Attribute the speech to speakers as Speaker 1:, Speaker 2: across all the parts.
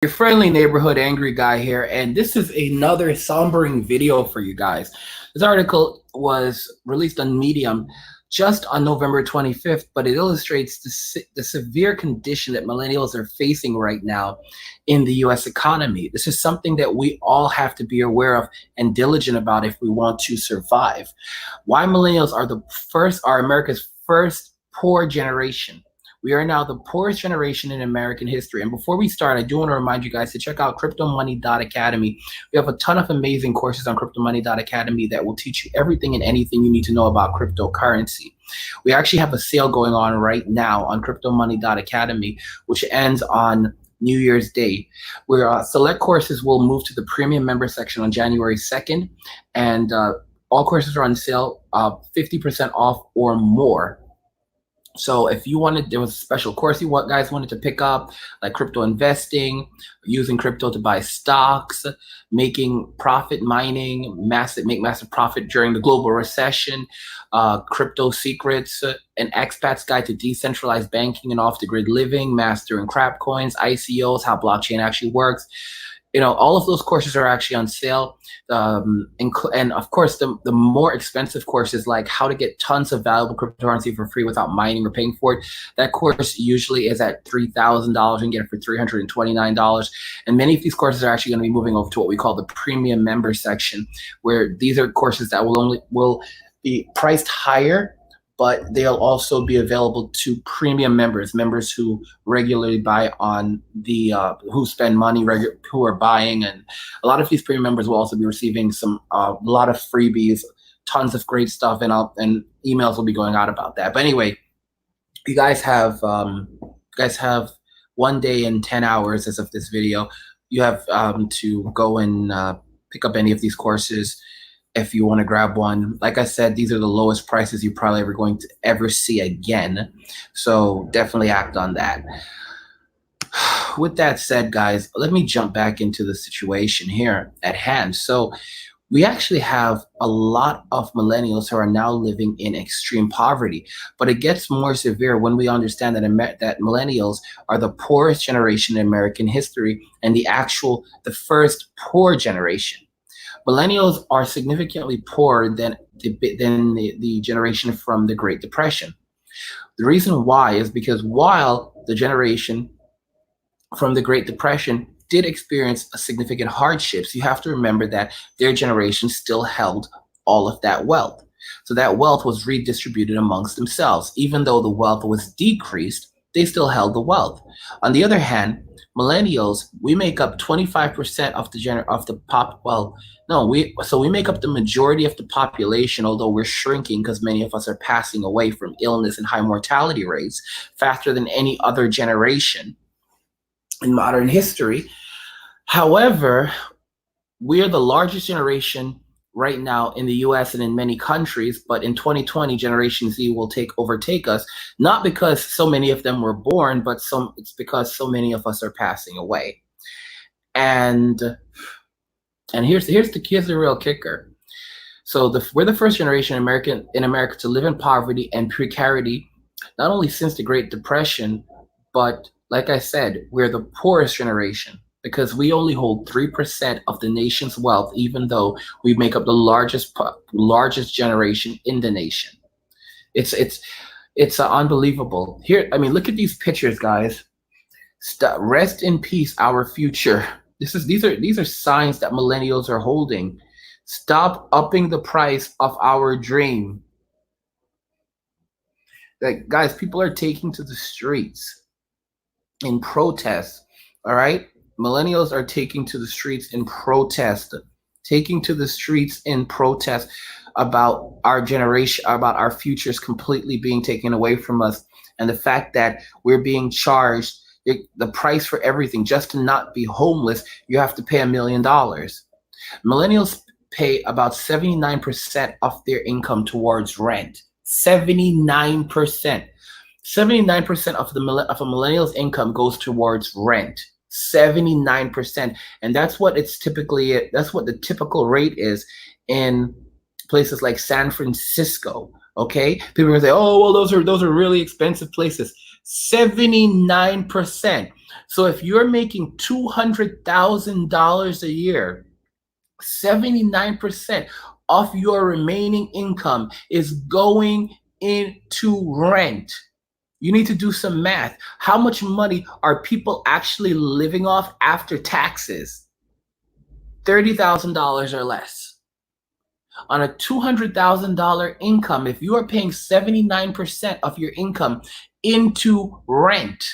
Speaker 1: Your friendly neighborhood angry guy here, and this is another sombering video for you guys. This article was released on Medium just on November 25th, but it illustrates the severe condition that millennials are facing right now in the US economy. This is something that we all have to be aware of and diligent about if we want to survive. Why millennials are America's first poor generation. We are now the poorest generation in American history. And before we start, I do want to remind you guys to check out cryptomoney.academy. We have a ton of amazing courses on cryptomoney.academy that will teach you everything and anything you need to know about cryptocurrency. We actually have a sale going on right now on cryptomoney.academy, which ends on New Year's Day, where select courses will move to the premium member section on January 2nd. And all courses are on sale, 50% off or more. So if you wanted, there was a special course you guys wanted to pick up, like crypto investing, using crypto to buy stocks, making profit mining, make massive profit during the global recession, crypto secrets, an expat's guide to decentralized banking and off-the-grid living, mastering crap coins, ICOs, how blockchain actually works. You know, all of those courses are actually on sale. And of course, the more expensive courses, like how to get tons of valuable cryptocurrency for free without mining or paying for it, that course usually is at $3,000 and get it for $329. And many of these courses are actually going to be moving over to what we call the premium member section, where these are courses that will be priced higher, but they'll also be available to premium members who regularly buy on the, who spend money, who are buying. And a lot of these premium members will also be receiving a lot of freebies, tons of great stuff, and emails will be going out about that. But anyway, you guys have 1 day and 10 hours as of this video. You have to go and pick up any of these courses. If you want to grab one, like I said, these are the lowest prices you're probably going to ever see again. So definitely act on that. With that said, guys, let me jump back into the situation here at hand. So we actually have a lot of millennials who are now living in extreme poverty, but it gets more severe when we understand that millennials are the poorest generation in American history and the first poor generation. Millennials are significantly poorer than the generation from the Great Depression. The reason why is because while the generation from the Great Depression did experience a significant hardships, you have to remember that their generation still held all of that wealth. So that wealth was redistributed amongst themselves. Even though the wealth was decreased, they still held the wealth. On the other hand, millennials, we make up 25% of we make up the majority of the population, although we're shrinking because many of us are passing away from illness and high mortality rates faster than any other generation in modern history. However, we are the largest generation right now in the US and in many countries, but in 2020, Generation Z will overtake us, not because so many of them were born, but it's because so many of us are passing away. And here's the real kicker. So we're the first generation in America to live in poverty and precarity, not only since the Great Depression, but like I said, we're the poorest generation because we only hold 3% of the nation's wealth, even though we make up the largest generation in the nation. It's unbelievable. Here, I mean, look at these pictures, guys. Rest in peace, our future. These are signs that millennials are holding. Stop upping the price of our dream. Like, guys, people are taking to the streets in protest. All right, millennials are taking to the streets in protest, about our generation, about our futures completely being taken away from us, and the fact that we're being charged the price for everything. Just to not be homeless, you have to pay $1 million. Millennials pay about 79% of their income towards rent. 79%. 79% of a millennial's income goes towards rent. 79%. And that's what that's what the typical rate is in places like San Francisco. Okay, people are gonna say, oh well, those are really expensive places. 79%. So if you're making $200,000 a year, 79% of your remaining income is going into rent. You need to do some math. How much money are people actually living off after taxes? $30,000 or less. On a $200,000 income, if you are paying 79% of your income into rent,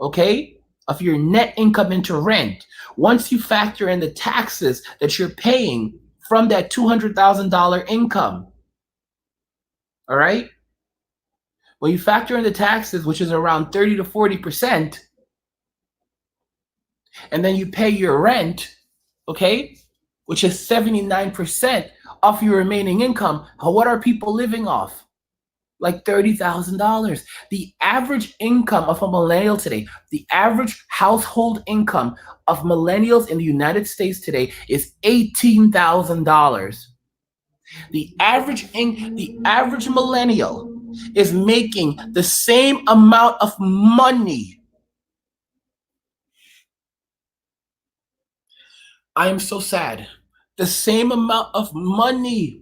Speaker 1: okay, of your net income into rent, once you factor in the taxes that you're paying from that $200,000 income, all right, when you factor in the taxes, which is around 30 to 40%, and then you pay your rent, okay, which is 79% of your remaining income, what are people living off? Like $30,000. The average income of a millennial today, the average household income of millennials in the United States today is $18,000. The average millennial is making the same amount of money. I am so sad. The same amount of money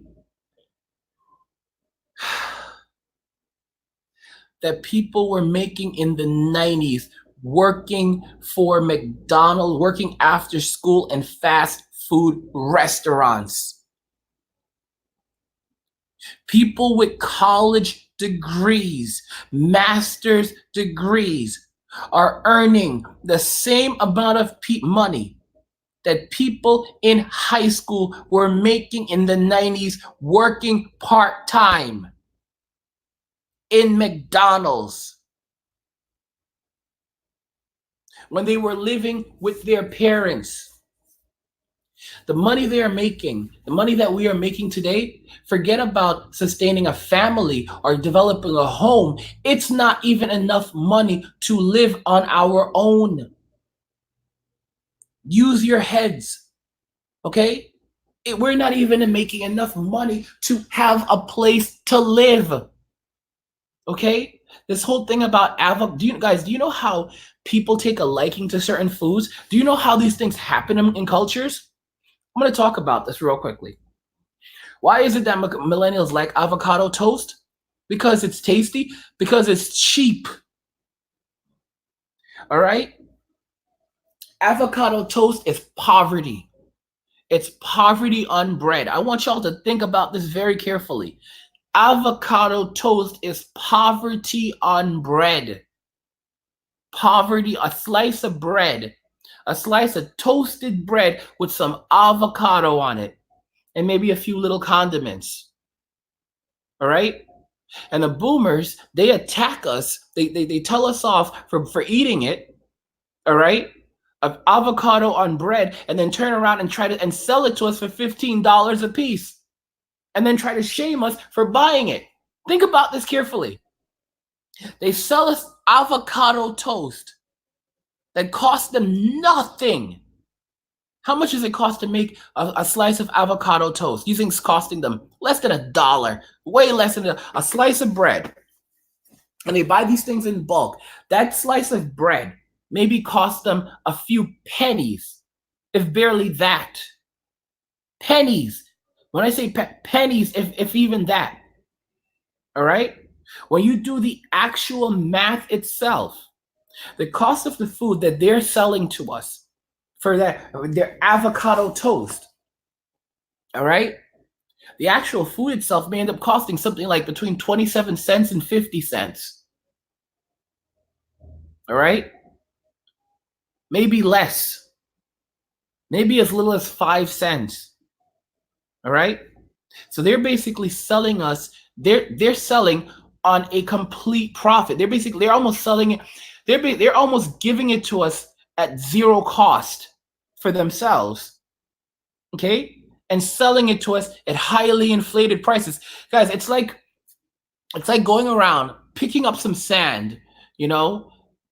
Speaker 1: that people were making in the 90s working for McDonald's, working after school and fast food restaurants. People with college degrees, master's degrees are earning the same amount of money that people in high school were making in the 90s working part-time in McDonald's, when they were living with their parents. The money they are making, the money that we are making today, forget about sustaining a family or developing a home. It's not even enough money to live on our own. Use your heads, okay? We're not even making enough money to have a place to live, okay? This whole thing about avocado, do you know how people take a liking to certain foods? Do you know how these things happen in cultures? I'm going to talk about this real quickly. Why is it that millennials like avocado toast? Because it's tasty, because it's cheap. All right? Avocado toast is poverty. It's poverty on bread. I want y'all to think about this very carefully. Avocado toast is poverty on bread. Poverty, a slice of bread, a slice of toasted bread with some avocado on it, and maybe a few little condiments. All right? And the boomers, they attack us. They tell us off for eating it. All right? Of avocado on bread, and then turn around and try to sell it to us for $15 a piece, and then try to shame us for buying it. Think about this carefully. They sell us avocado toast that costs them nothing. How much does it cost to make a slice of avocado toast? These things costing them less than $1, way less than a slice of bread. And they buy these things in bulk. That slice of bread maybe cost them a few pennies, if barely that. Pennies. When I say pennies, if even that. All right? When you do the actual math itself, the cost of the food that they're selling to us for their avocado toast, all right? The actual food itself may end up costing something like between 27 cents and 50 cents. All right? Maybe less. Maybe as little as 5 cents. All right? So they're basically selling us, they're selling on a complete profit. They're almost selling it, they're almost giving it to us at zero cost for themselves. Okay? And selling it to us at highly inflated prices. Guys, it's like going around picking up some sand,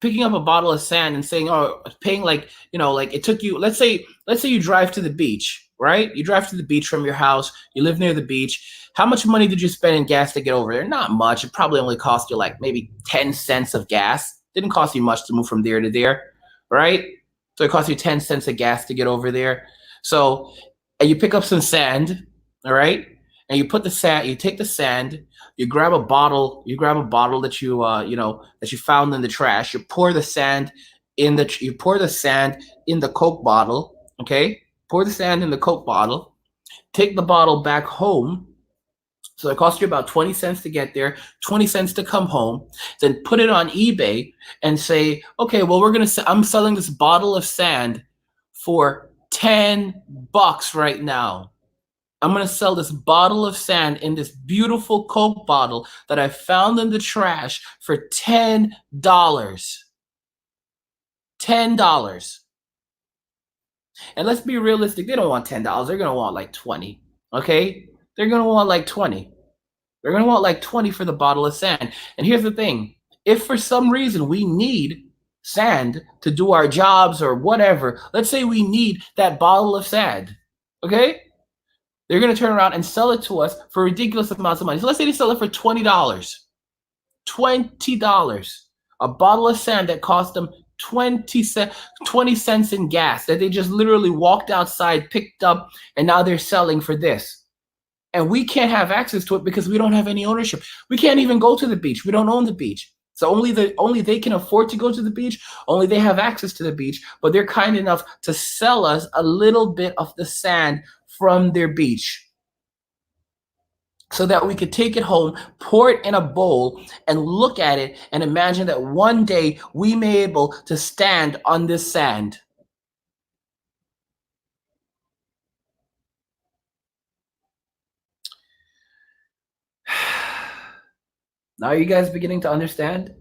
Speaker 1: picking up a bottle of sand and saying, oh, paying like it took you, let's say you drive to the beach, right? You drive to the beach from your house, you live near the beach. How much money did you spend in gas to get over there? Not much. It probably only cost you like maybe 10 cents of gas. Didn't cost you much to move from there to there, right? So it cost you 10 cents of gas to get over there. So, and you pick up some sand, all right? And you put the sand, you take the sand, you grab a bottle that that you found in the trash. You pour the sand you pour the sand in the Coke bottle, okay? Pour the sand in the Coke bottle, take the bottle back home. So it cost you about 20 cents to get there, 20 cents to come home. Then put it on eBay and say, okay, well, I'm selling this bottle of sand for $10 right now. I'm going to sell this bottle of sand in this beautiful Coke bottle that I found in the trash for $10. $10. And let's be realistic. They don't want $10. They're going to want like 20. Okay? They're going to want like 20. They're going to want like 20 for the bottle of sand. And here's the thing. If for some reason we need sand to do our jobs or whatever, let's say we need that bottle of sand. Okay? They're going to turn around and sell it to us for ridiculous amounts of money. So let's say they sell it for $20. $20. A bottle of sand that cost them 20 cents in gas that they just literally walked outside, picked up, and now they're selling for this. And we can't have access to it because we don't have any ownership. We can't even go to the beach. We don't own the beach. So only they can afford to go to the beach. Only they have access to the beach, but they're kind enough to sell us a little bit of the sand from their beach so that we could take it home, pour it in a bowl, and look at it and imagine that one day we may be able to stand on this sand. Now are you guys beginning to understand?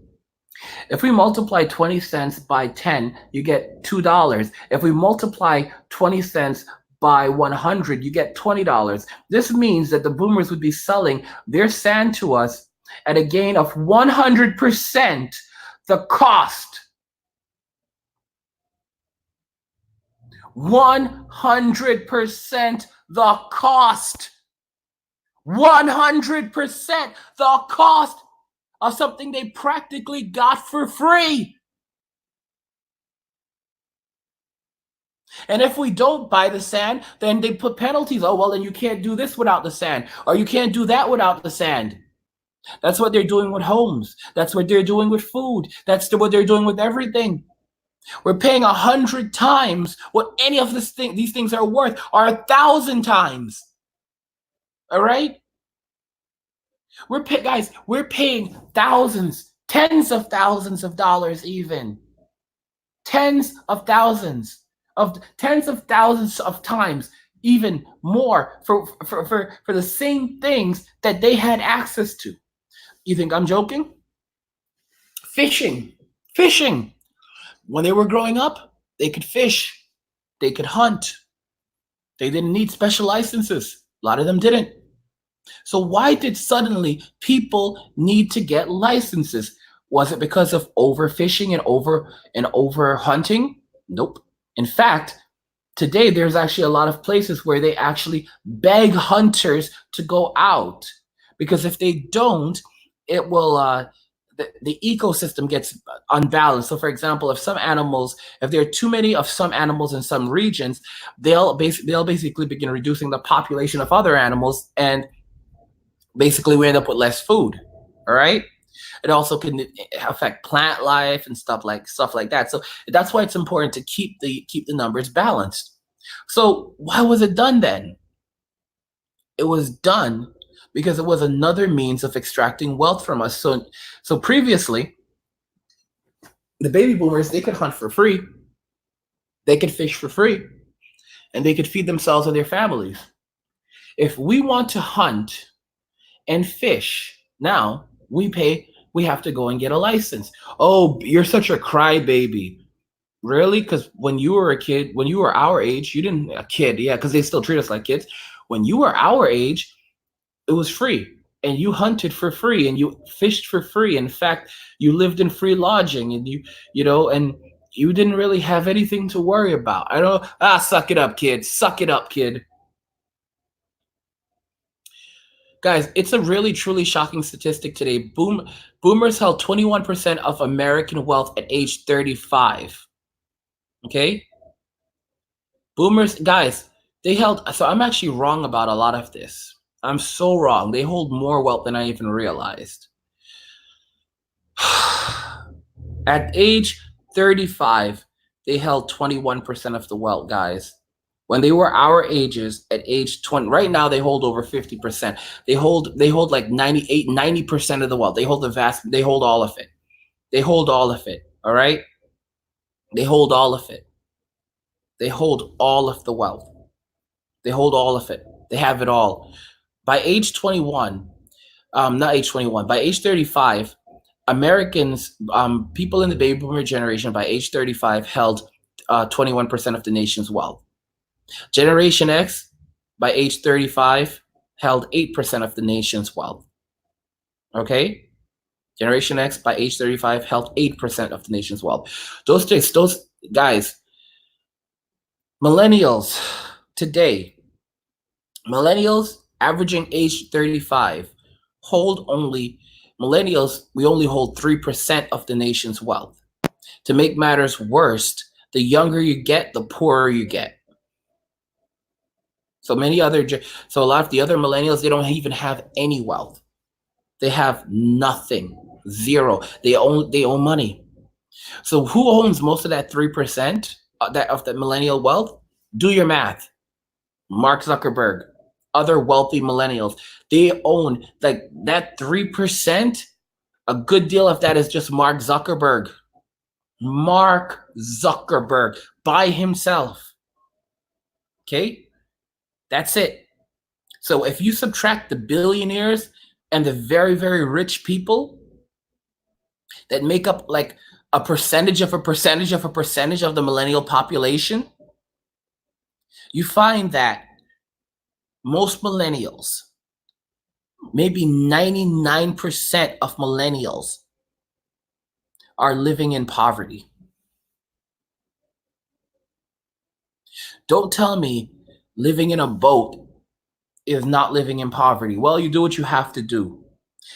Speaker 1: If we multiply 20 cents by 10, you get $2. If we multiply 20 cents by 100, you get $20. This means that the boomers would be selling their sand to us at a gain of 100% the cost. 100% the cost. 100% the cost of something they practically got for free. And if we don't buy the sand, then they put penalties. Oh, well, then you can't do this without the sand, or you can't do that without the sand. That's what they're doing with homes. That's what they're doing with food. That's what they're doing with everything. We're paying 100 times what any of these things are worth, or 1,000 times. All right? We're paying thousands, tens of thousands of dollars even. Tens of thousands of times, even more for the same things that they had access to. You think I'm joking? Fishing. When they were growing up, they could fish, they could hunt. They didn't need special licenses. A lot of them didn't. So why did suddenly people need to get licenses? Was it because of overfishing and over hunting? Nope. In fact, today there's actually a lot of places where they actually beg hunters to go out, because if they don't, it will the ecosystem gets unbalanced. So for example, if there are too many of some animals in some regions, they'll basically begin reducing the population of other animals, and basically we end up with less food. All right. It also can affect plant life and stuff like that. So that's why it's important to keep the numbers balanced. So why was it done then? It was done because it was another means of extracting wealth from us. So previously, the baby boomers, they could hunt for free, they could fish for free, and they could feed themselves and their families. If we want to hunt and fish now, we have to go and get a license. Oh, you're such a crybaby. Really? Because when you were a kid, when you were our age, because they still treat us like kids. When you were our age, it was free, and you hunted for free, and you fished for free. In fact, you lived in free lodging, and and you didn't really have anything to worry about. I know, suck it up, kid. Suck it up, kid. Guys, it's a really truly shocking statistic today. Boomers held 21% of American wealth at age 35. Okay? Boomers, guys, they held, so I'm actually wrong about a lot of this. I'm so wrong. They hold more wealth than I even realized. At age 35, they held 21% of the wealth, guys. When they were our ages at age 20, right now they hold over 50%. They hold like 98, 90% of the wealth. They hold they hold all of it. They hold all of it. All right? They hold all of it. They hold all of the wealth. They hold all of it. They have it all. By age 21, not age 21, by age 35, Americans, people in the baby boomer generation by age 35 held 21% of the nation's wealth. Generation X, by age 35, held 8% of the nation's wealth. Okay? Generation X, by age 35, held 8% of the nation's wealth. Those guys, millennials today, millennials averaging age 35, we only hold 3% of the nation's wealth. To make matters worse, the younger you get, the poorer you get. So a lot of the other millennials, they don't even have any wealth. They have nothing, zero. They own money. So who owns most of that 3% of the millennial wealth? Do your math. Mark Zuckerberg, other wealthy millennials, they own like that 3%. A good deal of that is just Mark Zuckerberg. Mark Zuckerberg by himself. Okay? That's it. So if you subtract the billionaires and the very, very rich people that make up like a percentage of a percentage of a percentage of the millennial population, you find that most millennials, maybe 99% of millennials, are living in poverty. Don't tell me living in a boat is not living in poverty. Well, you do what you have to do.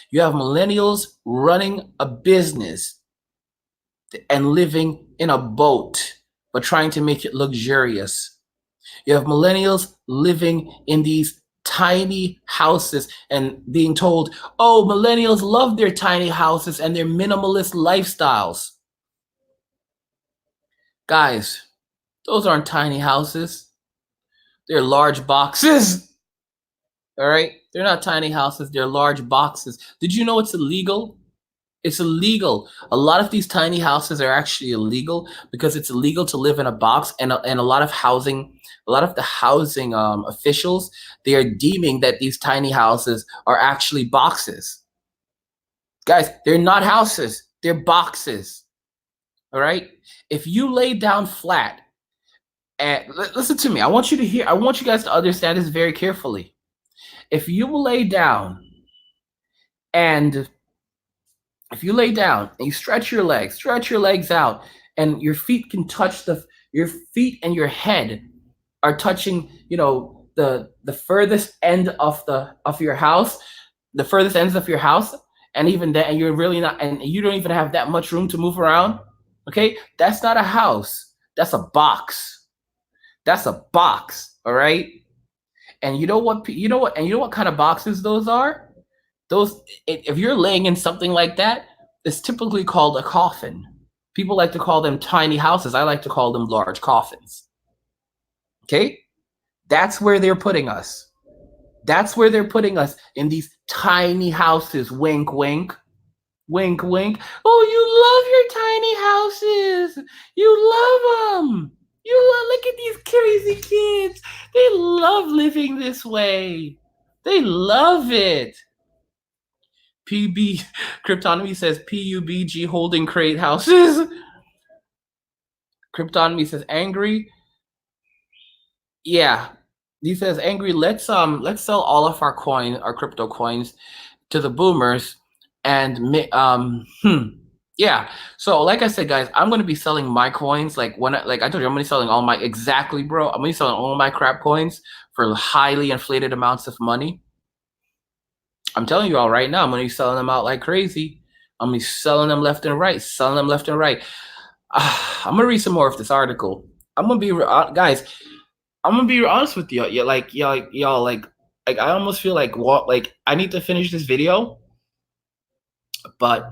Speaker 1: You have millennials running a business and living in a boat, but trying to make it luxurious. You have millennials living in these tiny houses and being told, oh, millennials love their tiny houses and their minimalist lifestyles. Guys, those aren't tiny houses. They're large boxes. All right? They're not tiny houses. They're large boxes. Did you know it's illegal? It's illegal. A lot of these tiny houses are actually illegal because it's illegal to live in a box, and a lot of the housing officials, they are deeming that these tiny houses are actually boxes. Guys, they're not houses. They're boxes. All right? If you lay down flat, and listen to me, I want you guys to understand this very carefully. If you lay down and you stretch your legs out, and your feet can touch your feet and your head are touching, the furthest end of your house, the furthest ends of your house, and even that, and you're really not, and you don't even have that much room to move around. Okay, that's not a house. That's a box. That's a box. All right. And you know what kind of boxes those are? If you're laying in something like that, it's typically called a coffin. People like to call them tiny houses. I like to call them large coffins. Okay? That's where they're putting us. That's where they're putting us, in these tiny houses. Wink, wink. Wink, wink. Oh, you love your tiny houses. You love them. Look at these crazy kids. They love living this way. They love it. PB Cryptonomy says PUBG holding crate houses. Cryptonomy says angry. Yeah. He says angry, let's sell all of our crypto coins to the boomers and yeah. So like I said, guys, I'm gonna be selling my coins. Like I told you, I'm gonna be selling all my I'm gonna be selling all my crap coins for highly inflated amounts of money. I'm telling you all right now, I'm gonna be selling them out like crazy. I'm gonna be selling them left and right, selling them left and right. I'm gonna read some more of this article. I'm gonna be guys. I'm gonna be honest with you. Yeah, like y'all, like I almost feel like what, like I need to finish this video, but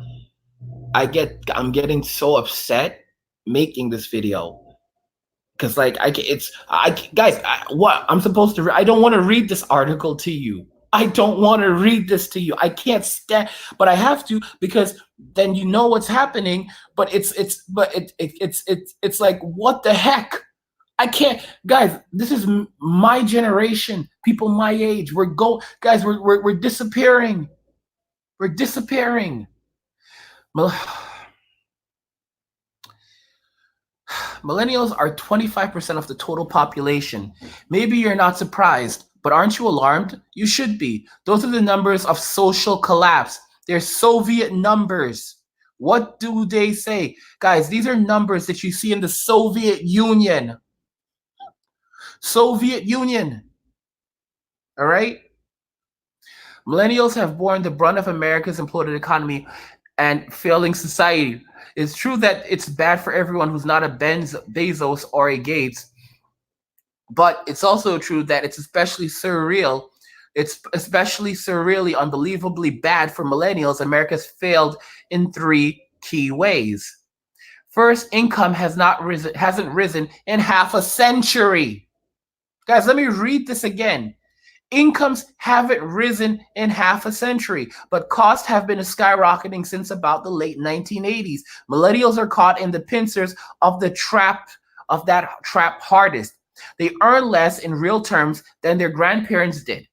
Speaker 1: I'm getting so upset making this video because like what I'm supposed to. I don't want to read this article to you. I don't want to read this to you. I can't stand, but I have to because then you know what's happening. But it's like what the heck. I can't, guys. This is my generation, people my age. Guys. We're disappearing. We're disappearing. Millennials are 25% of the total population. Maybe you're not surprised, but aren't you alarmed? You should be. Those are the numbers of social collapse. They're Soviet numbers. What do they say? Guys, these are numbers that you see in the Soviet Union. Soviet Union. All right? Millennials have borne the brunt of America's imploded economy and failing society. It's true that it's bad for everyone who's not a Bezos or a Gates, but it's also true that it's especially surreal. It's especially surreally, unbelievably bad for millennials. America's failed in 3 key ways. First, income hasn't risen in half a century. Guys, let me read this again. Incomes haven't risen in half a century, but costs have been skyrocketing since about the late 1980s. Millennials are caught in the pincers of that trap hardest. They earn less in real terms than their grandparents did.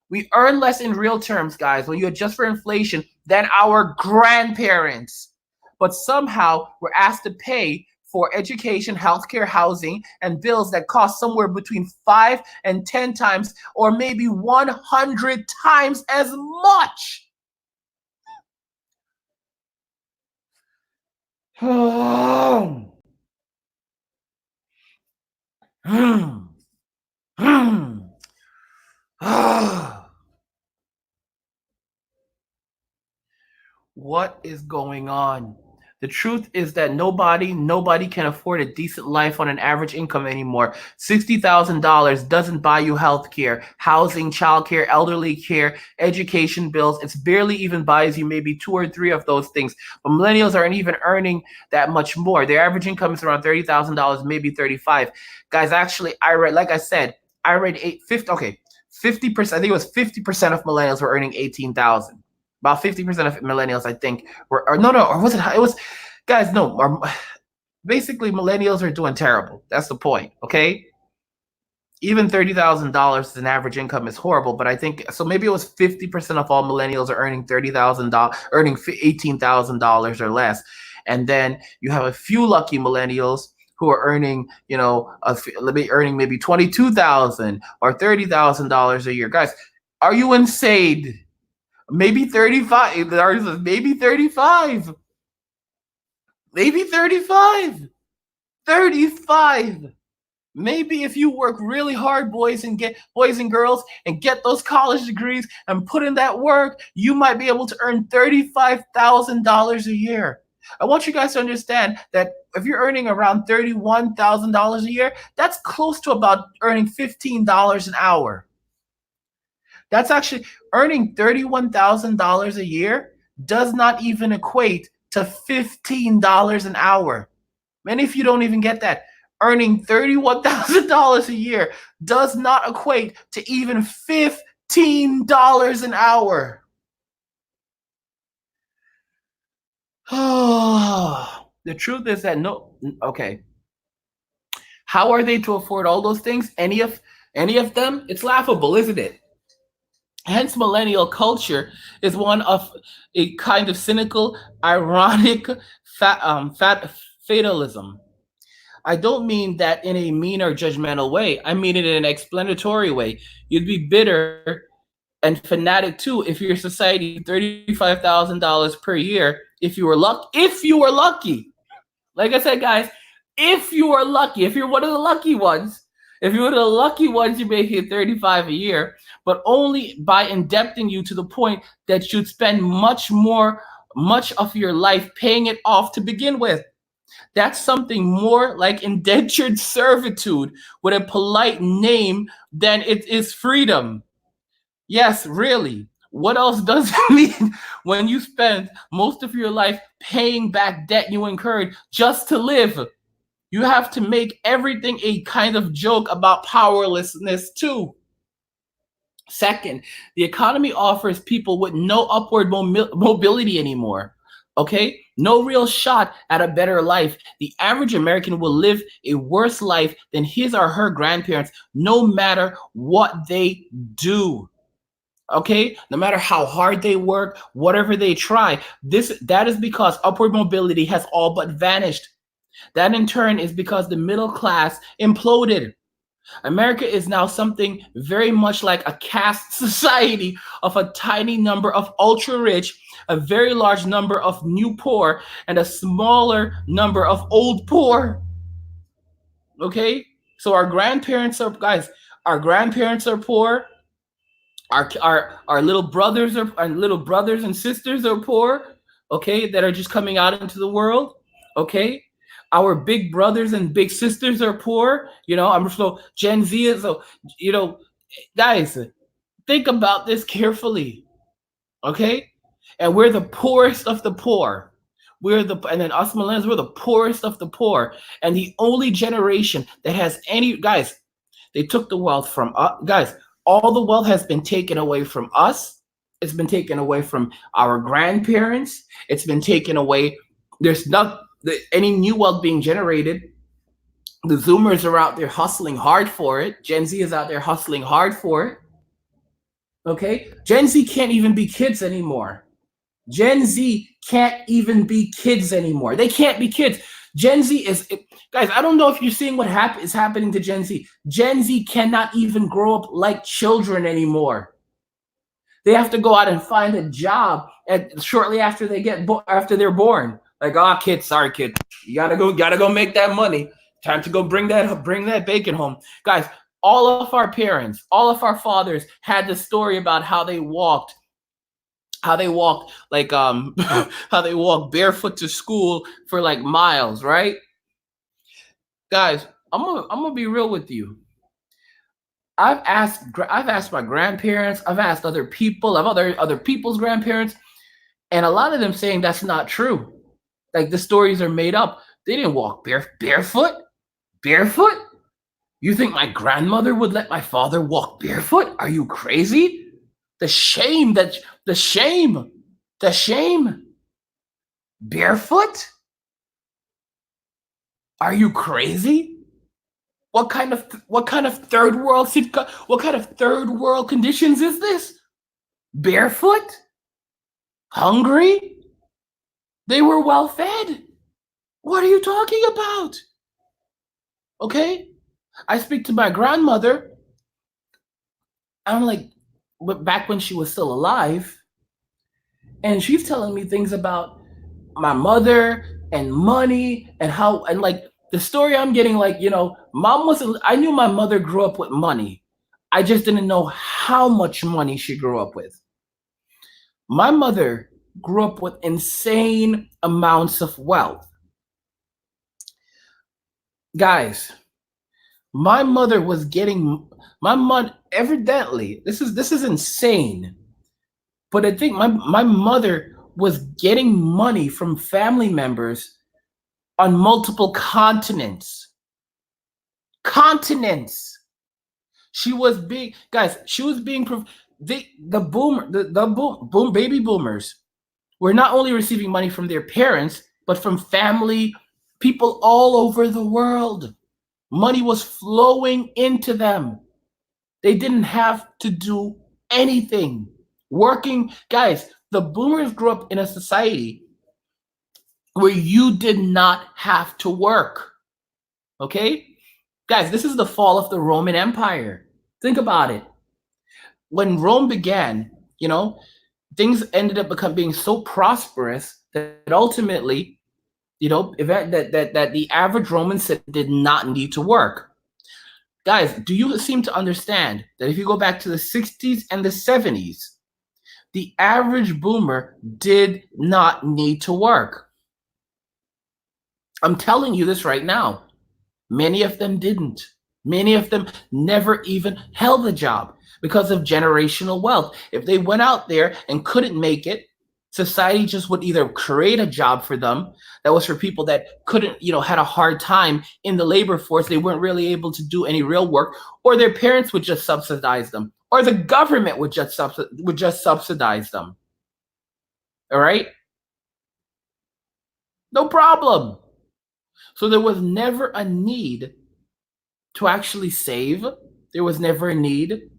Speaker 1: We earn less in real terms, guys, when you adjust for inflation, than our grandparents. But somehow we're asked to pay for education, healthcare, housing, and bills that cost somewhere between 5 and 10 times, or maybe 100 times as much. What is going on? The truth is that nobody can afford a decent life on an average income anymore. $60,000 doesn't buy you health care, housing, childcare, elderly care, education bills. It barely even buys you maybe 2 or 3 of those things. But millennials aren't even earning that much more. Their average income is around $30,000, maybe 35. Guys, actually, I read 50%. I think it was 50% of millennials were earning 18,000. About 50% of millennials, I think, or was it? It was, guys, no. Basically, millennials are doing terrible. That's the point, okay? Even $30,000 as an average income is horrible, but I think so. Maybe it was 50% of all millennials are earning $30,000, earning $18,000 or less, and then you have a few lucky millennials who are earning, earning maybe $22,000 or $30,000 a year. Guys, are you insane? Maybe 35. The artist says maybe 35. Maybe 35. 35. Maybe if you work really hard, boys and girls, and get those college degrees and put in that work, you might be able to earn $35,000 a year. I want you guys to understand that if you're earning around $31,000 a year, that's close to about earning $15 an hour. That's actually earning $31,000 a year does not even equate to $15 an hour. Many of you don't even get that. Earning $31,000 a year does not equate to even $15 an hour. The truth is that okay. How are they to afford all those things? Any of them? It's laughable, isn't it? Hence, millennial culture is one of a kind of cynical, ironic fatalism. I don't mean that in a mean or judgmental way. I mean it in an explanatory way. You'd be bitter and fanatic too if your society $35,000 per year. If you were lucky. Like I said, guys, if you are lucky, if you're one of the lucky ones, If you were the lucky ones, you make it 35 a year, but only by indebting you to the point that you'd spend much of your life paying it off to begin with. That's something more like indentured servitude with a polite name than it is freedom. Yes, really. What else does it mean when you spend most of your life paying back debt you incurred just to live? You have to make everything a kind of joke about powerlessness, too. Second, the economy offers people with no upward mobility anymore. Okay? No real shot at a better life. The average American will live a worse life than his or her grandparents, no matter what they do. Okay, no matter how hard they work, whatever they try, that is because upward mobility has all but vanished. That in turn is because the middle class imploded. America is now something very much like a caste society of a tiny number of ultra rich, a very large number of new poor, and a smaller number of old poor. Okay, so our grandparents are poor. Our little brothers and sisters are poor, okay, that are just coming out into the world, okay. Our big brothers and big sisters are poor, I'm so Gen Z is so, you know guys, think about this carefully, okay. And we're the poorest of the poor. And then us millennials, we're the poorest of the poor, and the only generation that has any, guys, they took the wealth from us. Guys, all the wealth has been taken away from us. It's been taken away from our grandparents. It's been taken away. There's not any new wealth being generated. The Zoomers are out there hustling hard for it. Gen Z is out there hustling hard for it. Okay? Gen Z can't even be kids anymore. Gen Z can't even be kids anymore. They can't be kids. Gen Z is, guys, I don't know if you're seeing what is happening to Gen Z. Gen Z cannot even grow up like children anymore. They have to go out and find a job shortly after after they're born. Like, kid, sorry, kid, you gotta go make that money. Time to go bring that bacon home, guys. All of our parents, all of our fathers had the story about how they walked like how they walked barefoot to school for like miles, right? Guys, I'm gonna be real with you. I've asked my grandparents, I've asked other people, other people's grandparents, and a lot of them saying that's not true. Like, the stories are made up. They didn't walk barefoot. You think my grandmother would let my father walk barefoot? Are you crazy? The shame. Barefoot? Are you crazy? What kind of third world conditions is this? Barefoot? Hungry? They were well fed. What are you talking about? Okay? I speak to my grandmother. I'm like, back when she was still alive, and she's telling me things about my mother and money and how, and like the story I'm getting, like, I knew my mother grew up with money. I just didn't know how much money she grew up with. My mother grew up with insane amounts of wealth. Guys, my mother was getting evidently, this is insane. But I think my mother was getting money from family members on multiple continents. She was being baby boomers were not only receiving money from their parents, but from family, people all over the world. Money was flowing into them. They didn't have to do anything. Working, guys, the boomers grew up in a society where you did not have to work. Okay? Guys, this is the fall of the Roman Empire. Think about it. When Rome began, things ended up being so prosperous that ultimately, that the average Roman citizen did not need to work. Guys, do you seem to understand that if you go back to the 60s and the 70s, the average boomer did not need to work? I'm telling you this right now. Many of them didn't. Many of them never even held a job because of generational wealth. If they went out there and couldn't make it, society just would either create a job for them that was for people that couldn't, had a hard time in the labor force. They weren't really able to do any real work, or their parents would just subsidize them, or the government would just subsidize them. All right? No problem. So there was never a need to actually save. There was never a need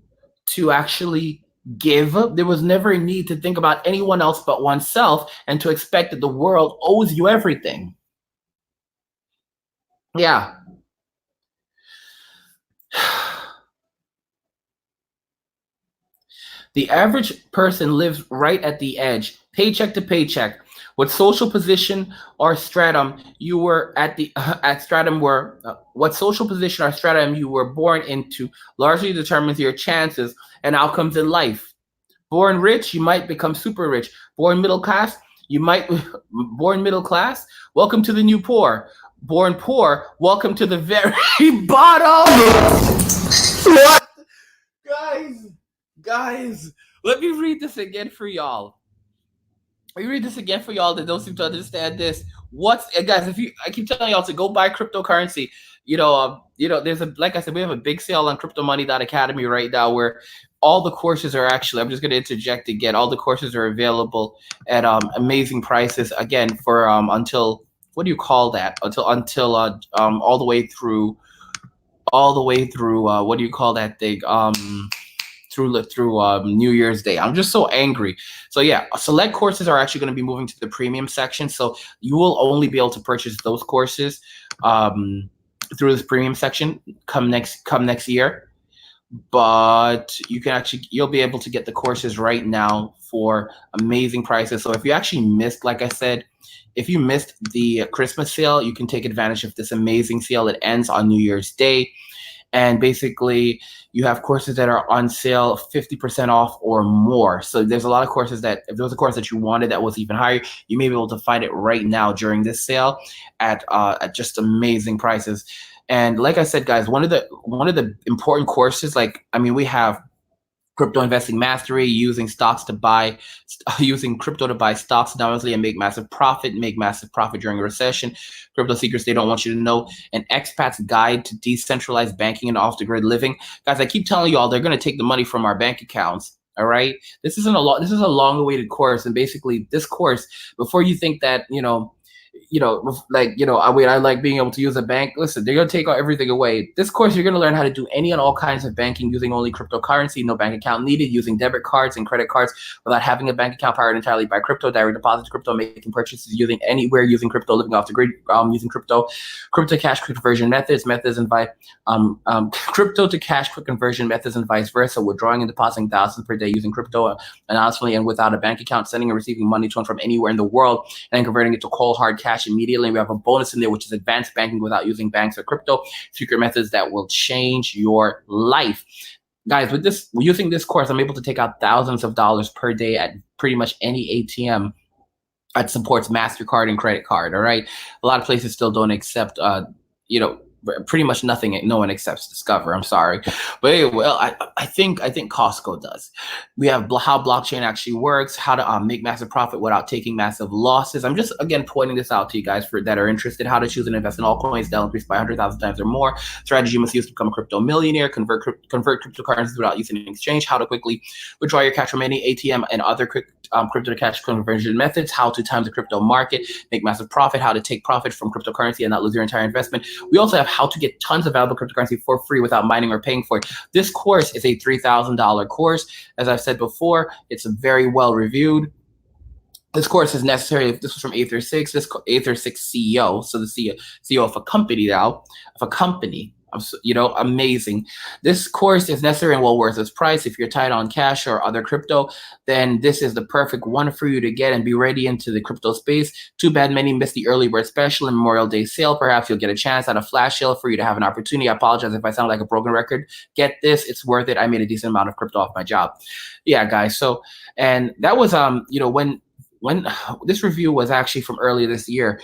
Speaker 1: to actually give. There was never a need to think about anyone else but oneself and to expect that the world owes you everything. Yeah. The average person lives right at the edge, paycheck to paycheck. What social position or stratum you were what social position or stratum you were born into largely determines your chances and outcomes in life. Born rich, you might become super rich. Born middle class, born middle class. Welcome to the new poor. Born poor, welcome to the very bottom. What? Guys, let me read this again for y'all. Let me read this again for y'all that don't seem to understand this. Guys? I keep telling y'all to go buy cryptocurrency. There's like I said, we have a big sale on cryptomoney.academy right now where all the courses are actually, I'm just going to interject again, all the courses are available at amazing prices again for until, what do you call that? Until all the way through what do you call that thing? Through New Year's Day. I'm just so angry. So yeah, select courses are actually going to be moving to the premium section. So you will only be able to purchase those courses through this premium section come next year. But you'll be able to get the courses right now for amazing prices. So if you actually missed, like I said, if you missed the Christmas sale, you can take advantage of this amazing sale that ends on New Year's Day. And basically, you have courses that are on sale 50% off or more. So there's a lot of courses that, if there was a course that you wanted that was even higher, you may be able to find it right now during this sale at just amazing prices. And like I said, guys, one of the important courses, we have Crypto Investing Mastery, using crypto to buy stocks anonymously and make massive profit during a recession. Crypto secrets they don't want you to know. An expat's guide to decentralized banking and off-the-grid living. Guys, I keep telling you all, they're going to take the money from our bank accounts. All right. This is a long-awaited course. And basically this course, before you think that, I like being able to use a bank. Listen, they're going to take everything away. This course, you're going to learn how to do any and all kinds of banking using only cryptocurrency, no bank account needed, using debit cards and credit cards without having a bank account, powered entirely by crypto, direct deposits, crypto, making purchases using crypto, living off the grid, using crypto to cash quick conversion methods and crypto to cash quick conversion methods and vice versa, withdrawing and depositing thousands per day using crypto anonymously and without a bank account, sending and receiving money to and from anywhere in the world, and converting it to cold hard cash immediately. We have a bonus in there, which is advanced banking without using banks or crypto, secret methods that will change your life. Guys, using this course, I'm able to take out thousands of dollars per day at pretty much any ATM that supports MasterCard and credit card. All right. A lot of places still don't accept, pretty much nothing. No one accepts Discover. I'm sorry. But anyway, well, I think Costco does. We have how blockchain actually works, how to make massive profit without taking massive losses. I'm just, again, pointing this out to you guys that are interested, how to choose and invest in altcoins that will increase by 100,000 times or more. Strategy you must use to become a crypto millionaire, convert cryptocurrencies without using an exchange, how to quickly withdraw your cash from any ATM and other crypto to cash conversion methods, how to time the crypto market, make massive profit, how to take profit from cryptocurrency and not lose your entire investment. We also have how to get tons of valuable cryptocurrency for free without mining or paying for it. This course is a $3,000 course. As I've said before, it's very well reviewed. This course is necessary. This was from Aether 6, CEO, so the CEO of a company now, You know, amazing. This course is necessary and well worth its price. If you're tight on cash or other crypto, then this is the perfect one for you to get and be ready into the crypto space. Too bad many missed the early bird special and Memorial Day sale. Perhaps you'll get a chance at a flash sale for you to have an opportunity. I apologize if I sound like a broken record. Get this, it's worth it. I made a decent amount of crypto off my job. Yeah, guys. So, and that was you know, when this review was actually from earlier this year,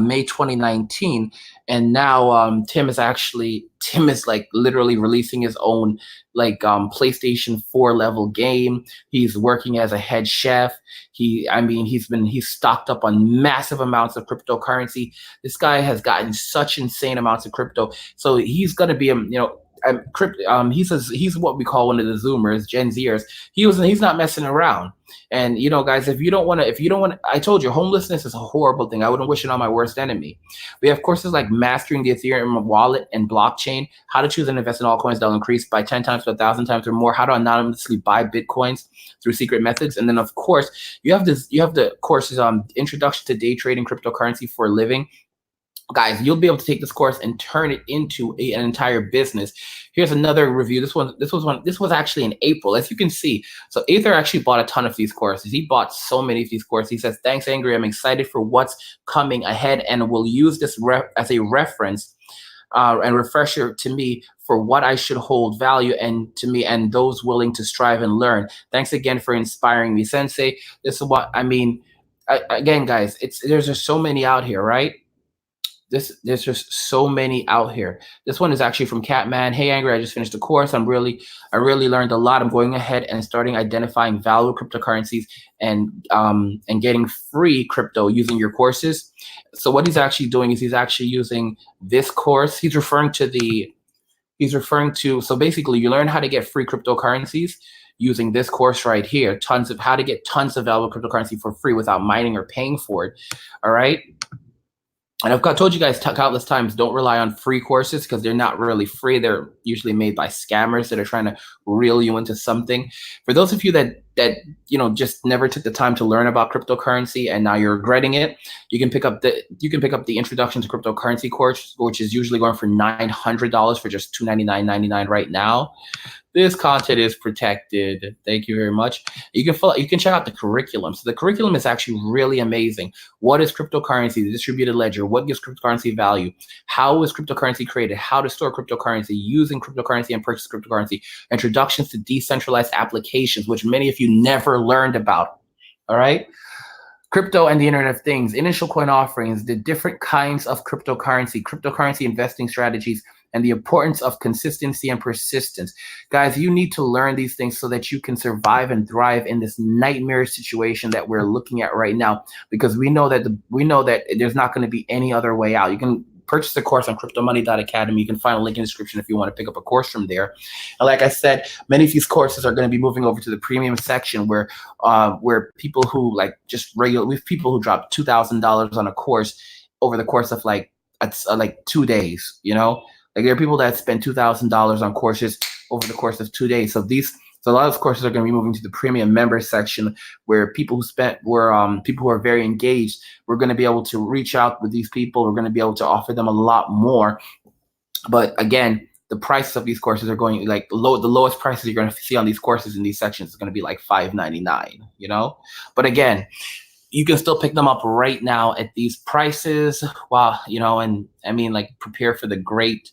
Speaker 1: May 2019, and now Tim is like literally releasing his own like PlayStation 4 level game. He's working as a head chef. He's stocked up on massive amounts of cryptocurrency. This guy has gotten such insane amounts of crypto, so he's gonna be he's what we call one of the Zoomers, Gen Zers. He's not messing around. And you know, guys, if you don't want to, I told you, homelessness is a horrible thing. I wouldn't wish it on my worst enemy. We have courses like mastering the Ethereum wallet and blockchain, how to choose and invest in altcoins that'll increase by 10 times to 1,000 times or more, how to anonymously buy Bitcoins through secret methods. And then of course, you have the courses on introduction to day trading cryptocurrency for a living. Guys, you'll be able to take this course and turn it into an entire business. Here's another review. This was actually in April, as you can see. So Aether actually bought a ton of these courses. He bought so many of these courses. He says, "Thanks, Angry. I'm excited for what's coming ahead, and will use this as a reference and refresher to me for what I should hold value and to me and those willing to strive and learn. Thanks again for inspiring me, Sensei." This is what I mean. Again, guys, there's just so many out here, right? There's just so many out here. This one is actually from Catman. "Hey Angry, I just finished the course. I really learned a lot. I'm going ahead and starting identifying value cryptocurrencies and getting free crypto using your courses." So what he's actually doing is he's actually using this course. He's referring to, so basically you learn how to get free cryptocurrencies using this course right here. How to get tons of valuable cryptocurrency for free without mining or paying for it. All right. And I've told you guys countless times, don't rely on free courses because they're not really free. They're usually made by scammers that are trying to reel you into something. For those of you that just never took the time to learn about cryptocurrency and now you're regretting it, you can pick up the Introduction to Cryptocurrency course, which is usually going for $900 for just $299.99 right now. This content is protected. Thank you very much. You can check out the curriculum. So the curriculum is actually really amazing. What is cryptocurrency? The distributed ledger. What gives cryptocurrency value? How is cryptocurrency created? How to store cryptocurrency, using cryptocurrency and purchase cryptocurrency. Introductions to decentralized applications, which many of you never learned about. All right. Crypto and the Internet of Things, initial coin offerings, the different kinds of cryptocurrency investing strategies, and the importance of consistency and persistence. Guys, you need to learn these things so that you can survive and thrive in this nightmare situation that we're looking at right now, because we know that there's not going to be any other way out. You can purchase the course on cryptomoney.academy. You can find a link in the description if you want to pick up a course from there. And like I said, many of these courses are going to be moving over to the premium section where people who we have people who drop $2,000 on a course over the course of like 2 days, you know? Like there are people that spend $2,000 on courses over the course of 2 days. So a lot of those courses are going to be moving to the premium member section, where people who are very engaged, we're going to be able to reach out with these people. We're going to be able to offer them a lot more. But again, the prices of these courses are going the lowest prices you're going to see on these courses in these sections is going to be like $5.99, you know? But again, you can still pick them up right now at these prices. Wow, you know, and I mean, like, prepare for the great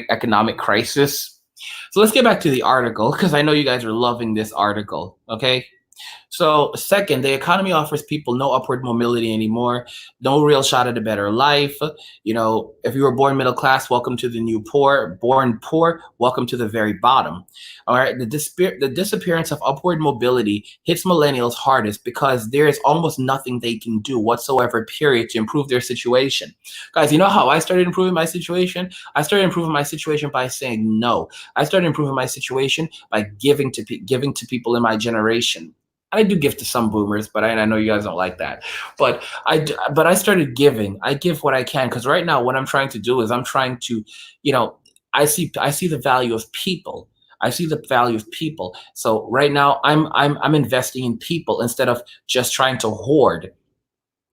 Speaker 1: economic crisis. So let's get back to the article, because I know you guys are loving this article, okay? So second, the economy offers people no upward mobility anymore, no real shot at a better life. You know, if you were born middle class, welcome to the new poor. Born poor, welcome to the very bottom. All right, the disappearance of upward mobility hits millennials hardest because there is almost nothing they can do whatsoever, period, to improve their situation. Guys, you know how I started improving my situation? I started improving my situation by saying no. I started improving my situation by giving to people in my generation. I do give to some boomers, but I know you guys don't like that. But I started giving. I give what I can, because right now what I'm trying to do is I'm trying to, you know, I see the value of people. I see the value of people. So right now I'm investing in people instead of just trying to hoard.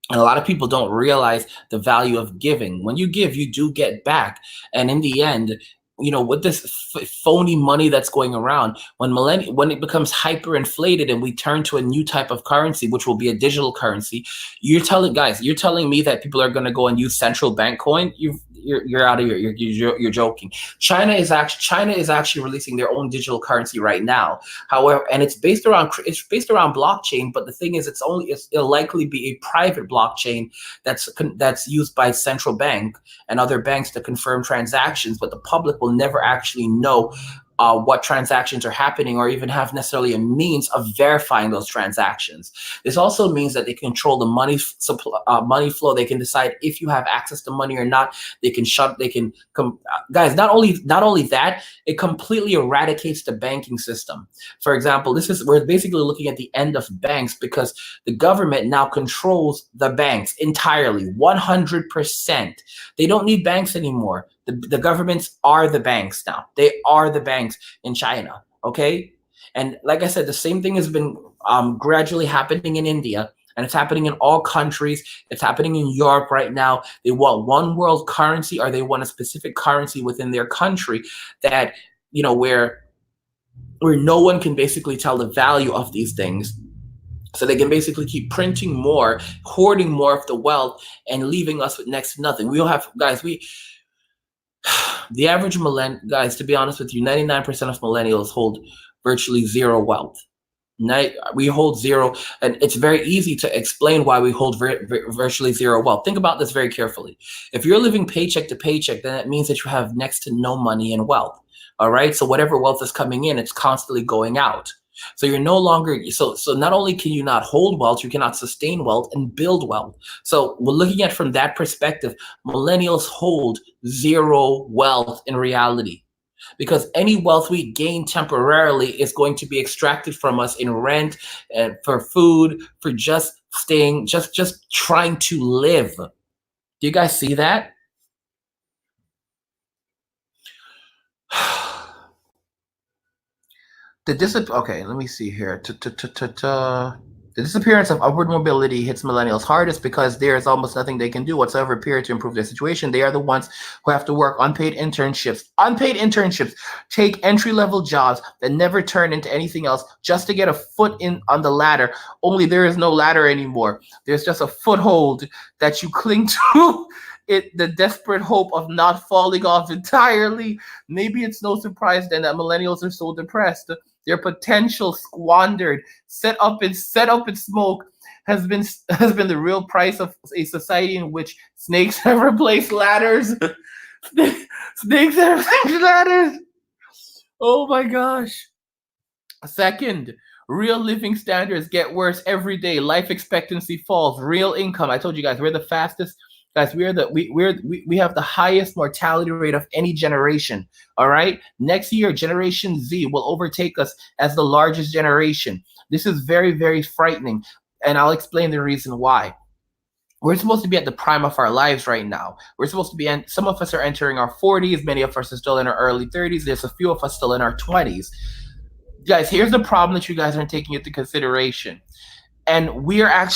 Speaker 1: And a lot of people don't realize the value of giving. When you give, you do get back. And in the end, with this phony money that's going around, when it becomes hyperinflated and we turn to a new type of currency, which will be a digital currency, you're telling me that people are going to go and use central bank coin? You're out of here. You're joking. China is actually releasing their own digital currency right now. However, and it's based around blockchain. But the thing is, it'll likely be a private blockchain that's used by central bank and other banks to confirm transactions. But the public will never actually know what transactions are happening, or even have necessarily a means of verifying those transactions. This also means that they control the money flow. They can decide if you have access to money or not. Guys, not only that, it completely eradicates the banking system. For example, we're basically looking at the end of banks, because the government now controls the banks entirely, 100%. They don't need banks anymore. The governments are the banks now. They are the banks in China, okay? And like I said, the same thing has been gradually happening in India, and it's happening in all countries. It's happening in Europe right now. They want one world currency, or they want a specific currency within their country that, where no one can basically tell the value of these things. So they can basically keep printing more, hoarding more of the wealth, and leaving us with next to nothing. The average guys, to be honest with you, 99% of millennials hold virtually zero wealth. We hold zero, and it's very easy to explain why we hold virtually zero wealth. Think about this very carefully. If you're living paycheck to paycheck, then it means that you have next to no money in wealth. All right. So whatever wealth is coming in, it's constantly going out. So you're no longer, so not only can you not hold wealth, you cannot sustain wealth and build wealth. So we're looking at from that perspective, millennials hold zero wealth in reality, because any wealth we gain temporarily is going to be extracted from us in rent and for food, for just trying to live. Do you guys see that? Okay, let me see here. The disappearance of upward mobility hits millennials hardest because there is almost nothing they can do whatsoever, period, to improve their situation. They are the ones who have to work unpaid internships. Unpaid internships, take entry-level jobs that never turn into anything else just to get a foot in on the ladder. Only there is no ladder anymore. There's just a foothold that you cling to. The desperate hope of not falling off entirely. Maybe it's no surprise then that millennials are so depressed. Their potential squandered, set up in smoke, has been the real price of a society in which snakes have replaced ladders. Snakes have replaced ladders. Oh my gosh. Second, real living standards get worse every day. Life expectancy falls. Real income. I told you guys, we're the fastest. Guys, we have the highest mortality rate of any generation. All right. Next year, Generation Z will overtake us as the largest generation. This is very, very frightening. And I'll explain the reason why. We're supposed to be at the prime of our lives right now. We're supposed to be, some of us are entering our 40s. Many of us are still in our early 30s. There's a few of us still in our 20s. Guys, here's the problem that you guys aren't taking into consideration. And we have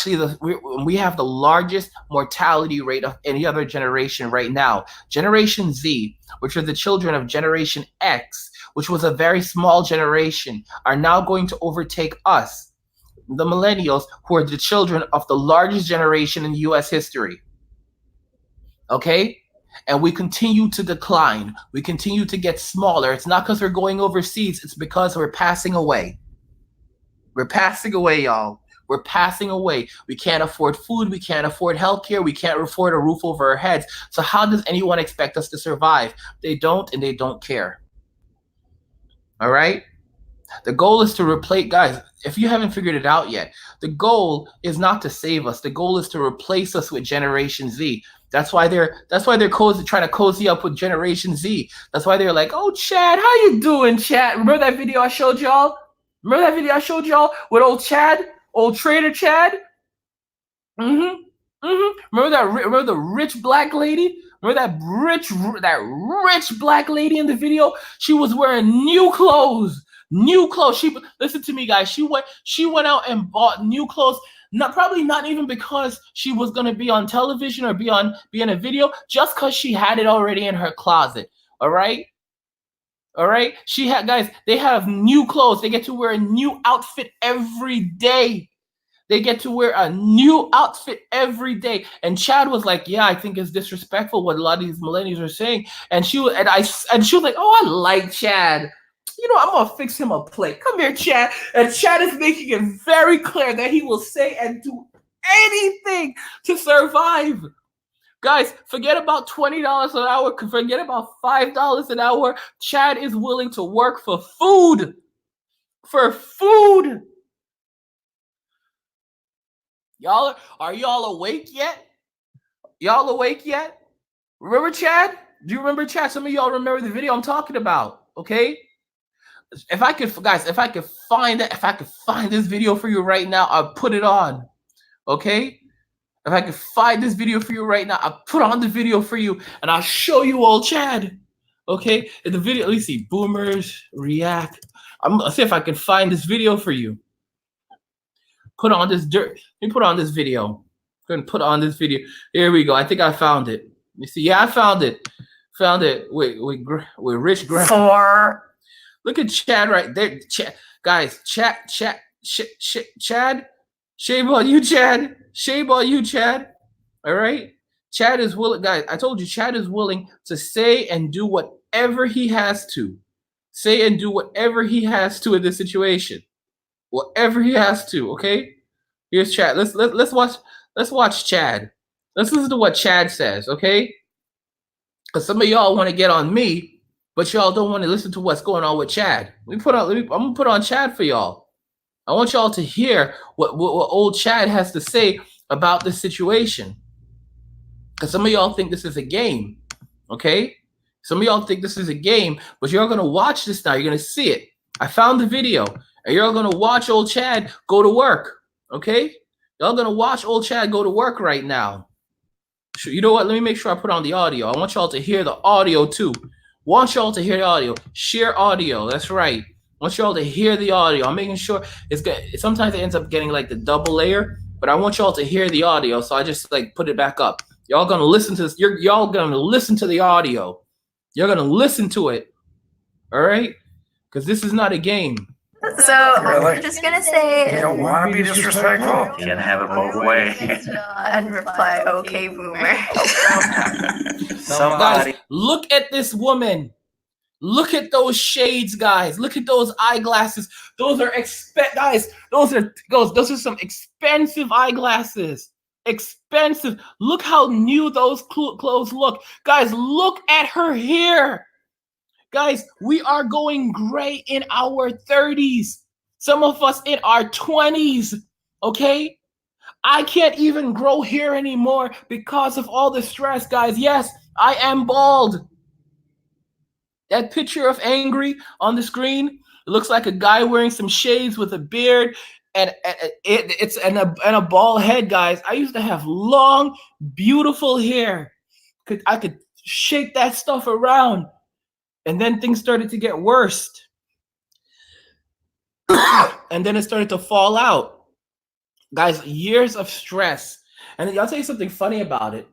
Speaker 1: the largest mortality rate of any other generation right now. Generation Z, which are the children of Generation X, which was a very small generation, are now going to overtake us, the millennials, who are the children of the largest generation in U.S. history. Okay? And we continue to decline. We continue to get smaller. It's not because we're going overseas. It's because we're passing away. We're passing away, y'all. We're passing away. We can't afford food. We can't afford healthcare. We can't afford a roof over our heads. So how does anyone expect us to survive? They don't, and they don't care. All right? The goal is to replace, guys, if you haven't figured it out yet, the goal is not to save us. The goal is to replace us with Generation Z. That's why they're trying to cozy up with Generation Z. That's why they're like, oh, Chad, how you doing, Chad? Remember that video I showed y'all? With old Chad? Old trader Chad? Remember the rich black lady? Remember that rich black lady in the video? She was wearing new clothes. Listen to me, guys. She went out and bought new clothes. Probably not even because she was gonna be on television or be in a video, just because she had it already in her closet. All right. All right. She had, guys, they have new clothes. They get to wear a new outfit every day. They get to wear a new outfit every day. And Chad was like, yeah, I think it's disrespectful what a lot of these millennials are saying. And she was like, oh, I like Chad. You know, I'm gonna fix him a plate. Come here, Chad. And Chad is making it very clear that he will say and do anything to survive. Guys, forget about $20 an hour. Forget about $5 an hour. Chad is willing to work for food. For food. Are y'all awake yet? Y'all awake yet? Remember Chad? Do you remember Chad? Some of y'all remember the video I'm talking about. Okay. If I could find this video for you right now, I'll put it on. Okay. If I could find this video for you right now, I'll put on the video for you and I'll show you all Chad. Okay? In the video, let me see. Boomers react. Let's see if I can find this video for you. Put on this dirt. Let me put on this video. I'm going to put on this video. Here we go. I think I found it. Let me see. Yeah, I found it. Found it. Wait, Rich Graham. 4. Look at Chad right there. Guys, Chad. Shame on you, Chad. Shame on you, Chad. All right? Chad is willing, guys, I told you, Chad is willing to say and do whatever he has to. Say and do whatever he has to in this situation. Whatever he has to, okay? Here's Chad. Let's watch Chad. Let's listen to what Chad says, okay? Because some of y'all want to get on me, but y'all don't want to listen to what's going on with Chad. I'm gonna put on Chad for y'all. I want y'all to hear what old Chad has to say about this situation. Because some of y'all think this is a game, okay? Some of y'all think this is a game, but you're going to watch this now. You're going to see it. I found the video, and you're going to watch old Chad go to work, okay? Y'all going to watch old Chad go to work right now. You know what? Let me make sure I put on the audio. I want y'all to hear the audio, too. Want y'all to hear the audio. Share audio. That's right. I want y'all to hear the audio. I'm making sure it's good. Sometimes it ends up getting like the double layer, but I want y'all to hear the audio, so I just like put it back up. Y'all gonna listen to this. Y'all gonna listen to the audio. You're gonna listen to it. All right? Because this is not a game.
Speaker 2: So I'm just gonna say,
Speaker 3: you don't want to be disrespectful.
Speaker 4: You can have it both ways.
Speaker 2: And reply, okay, boomer.
Speaker 4: Somebody.
Speaker 1: Guys, look at this woman. Look at those shades, guys. Look at those eyeglasses. Those are those are some expensive eyeglasses. Expensive. Look how new those clothes look. Guys, look at her hair. Guys, we are going gray in our 30s. Some of us in our 20s. Okay? I can't even grow hair anymore because of all the stress, guys. Yes, I am bald. That picture of Angry on the screen, it looks like a guy wearing some shades with a beard and a bald head, guys. I used to have long, beautiful hair. I could shake that stuff around, and then things started to get worse. And then it started to fall out. Guys, years of stress. And I'll tell you something funny about it.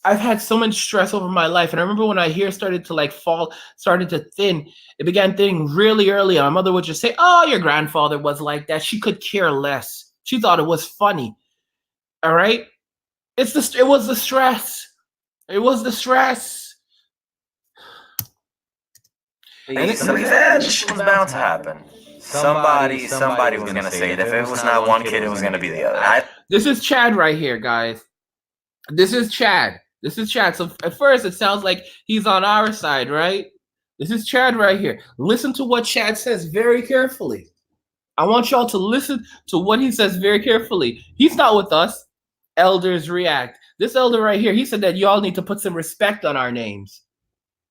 Speaker 1: I've had so much stress over my life. And I remember when my hair started to thin, it began thinning really early. And my mother would just say, oh, your grandfather was like that. She could care less. She thought it was funny. All right? It was the stress. It was the stress.
Speaker 4: This was bound to happen. Somebody was going to say it. If it was not one kid, it was going to be the other.
Speaker 1: This is Chad right here, guys. This is Chad. This is Chad. So at first it sounds like he's on our side, right? This is Chad right here. Listen to what Chad says very carefully. I want y'all to listen to what he says very carefully. He's not with us. Elders react. This elder right here, he said that y'all need to put some respect on our names.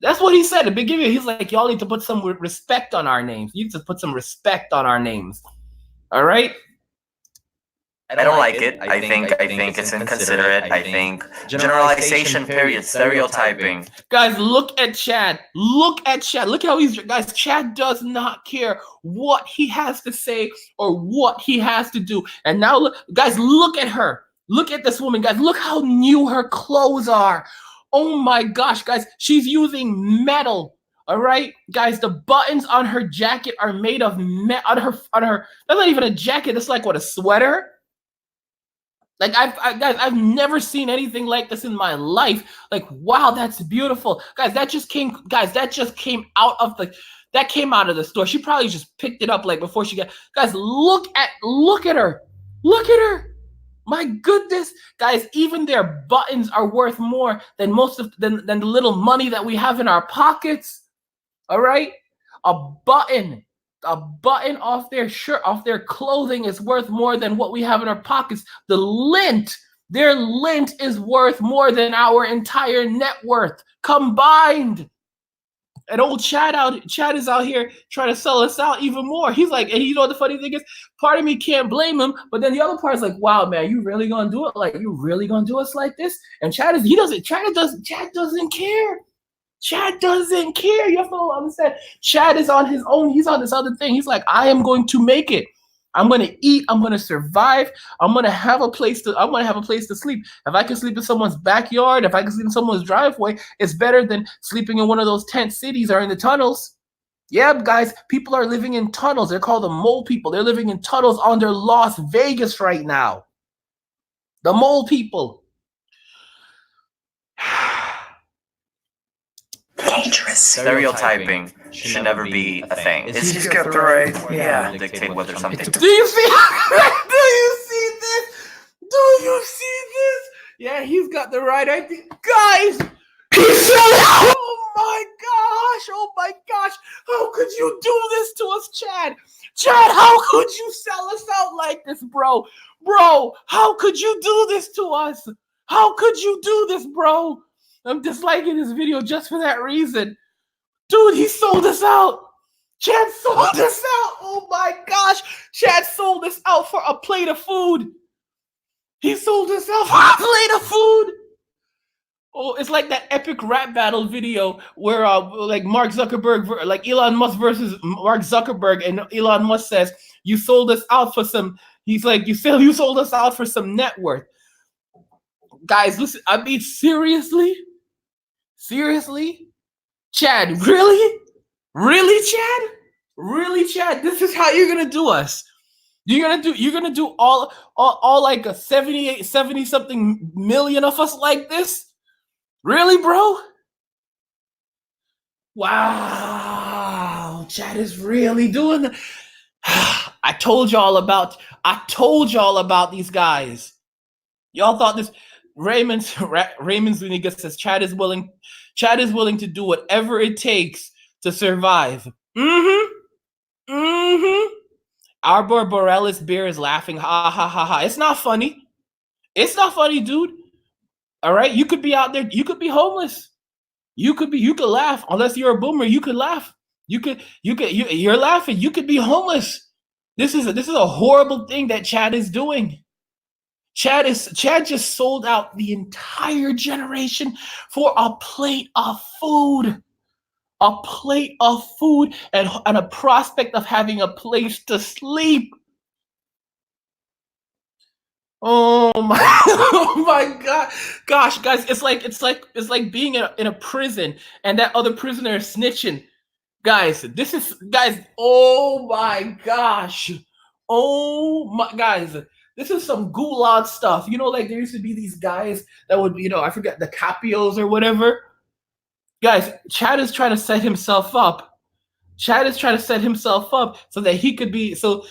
Speaker 1: That's what he said at the beginning. He's like, y'all need to put some respect on our names. You need to put some respect on our names. All right?
Speaker 4: I don't like it. I think it's inconsiderate. I think generalization, period, stereotyping.
Speaker 1: Guys, look at Chad. Look at Chad. Look how he's, guys, Chad does not care what he has to say or what he has to do. And now look, guys, look at her. Look at this woman, guys. Look how new her clothes are. Oh my gosh, guys, she's using metal. All right, guys, the buttons on her jacket are made of metal. On her, that's not even a jacket. It's like what, a sweater? Like guys, I've never seen anything like this in my life. Like, wow, that's beautiful, guys. That just came out of the store. She probably just picked it up like before she got. Guys, look at her, look at her. My goodness, guys, even their buttons are worth more than than the little money that we have in our pockets. All right, a button off their shirt, off their clothing is worth more than what we have in our pockets. The lint, their lint is worth more than our entire net worth combined. And old Chad is out here trying to sell us out even more. He's like, and you know what the funny thing is? Part of me can't blame him, but then the other part is like, wow, man, you really gonna do it? Like, you really gonna do us like this? And Chad doesn't care. Chad doesn't care. You have to understand. Chad is on his own. He's on this other thing. He's like, I am going to make it. I'm going to eat. I'm going to survive. I'm going to have a place to sleep. If I can sleep in someone's backyard, if I can sleep in someone's driveway, it's better than sleeping in one of those tent cities or in the tunnels. Yeah, guys, people are living in tunnels. They're called the mole people. They're living in tunnels under Las Vegas right now. The mole people.
Speaker 2: Dangerous.
Speaker 4: Stereotyping should never be a thing. It's
Speaker 3: He's got the right. Yeah.
Speaker 4: dictate whether something.
Speaker 1: Do you see? Do you see this? Do you see this? Yeah, he's got the right idea, guys. He said, "Oh my gosh! Oh my gosh! How could you do this to us, Chad? Chad, how could you sell us out like this, bro? Bro, how could you do this to us? How could you do this, bro?" I'm disliking this video just for that reason. Dude, he sold us out. Chad sold us out. Oh my gosh. Chad sold us out for a plate of food. He sold us out for a plate of food. Oh, it's like that epic rap battle video where like Mark Zuckerberg, like Elon Musk versus Mark Zuckerberg, and Elon Musk says, you sold us out for some, he's like, you sold us out for some net worth. Guys, listen, I mean, seriously? Seriously? Chad, really? Really, Chad? Really, Chad? This is how you're gonna do us? You're gonna do all like a 70 something million of us like this? Really, bro? Wow, Chad is really doing that. I told y'all about these guys. Y'all thought this. Raymond's Zuniga says Chad is willing to do whatever it takes to survive. Arbor Borealis beer is laughing. Ha ha ha ha. It's not funny. It's not funny, dude. All right, you could be out there. You could be homeless. You could laugh. Unless you're a boomer, you could laugh. You're laughing. You could be homeless. This is a horrible thing that Chad is doing. Chad just sold out the entire generation for a plate of food. A plate of food and a prospect of having a place to sleep. Oh my God. Gosh, guys, it's like being in a prison and that other prisoner is snitching. Guys, oh my gosh. Oh my guys. This is some gulag stuff. You know, like there used to be these guys that would, I forget, the Capios or whatever. Guys, Chad is trying to set himself up. Chad is trying to set himself up so that he could be, because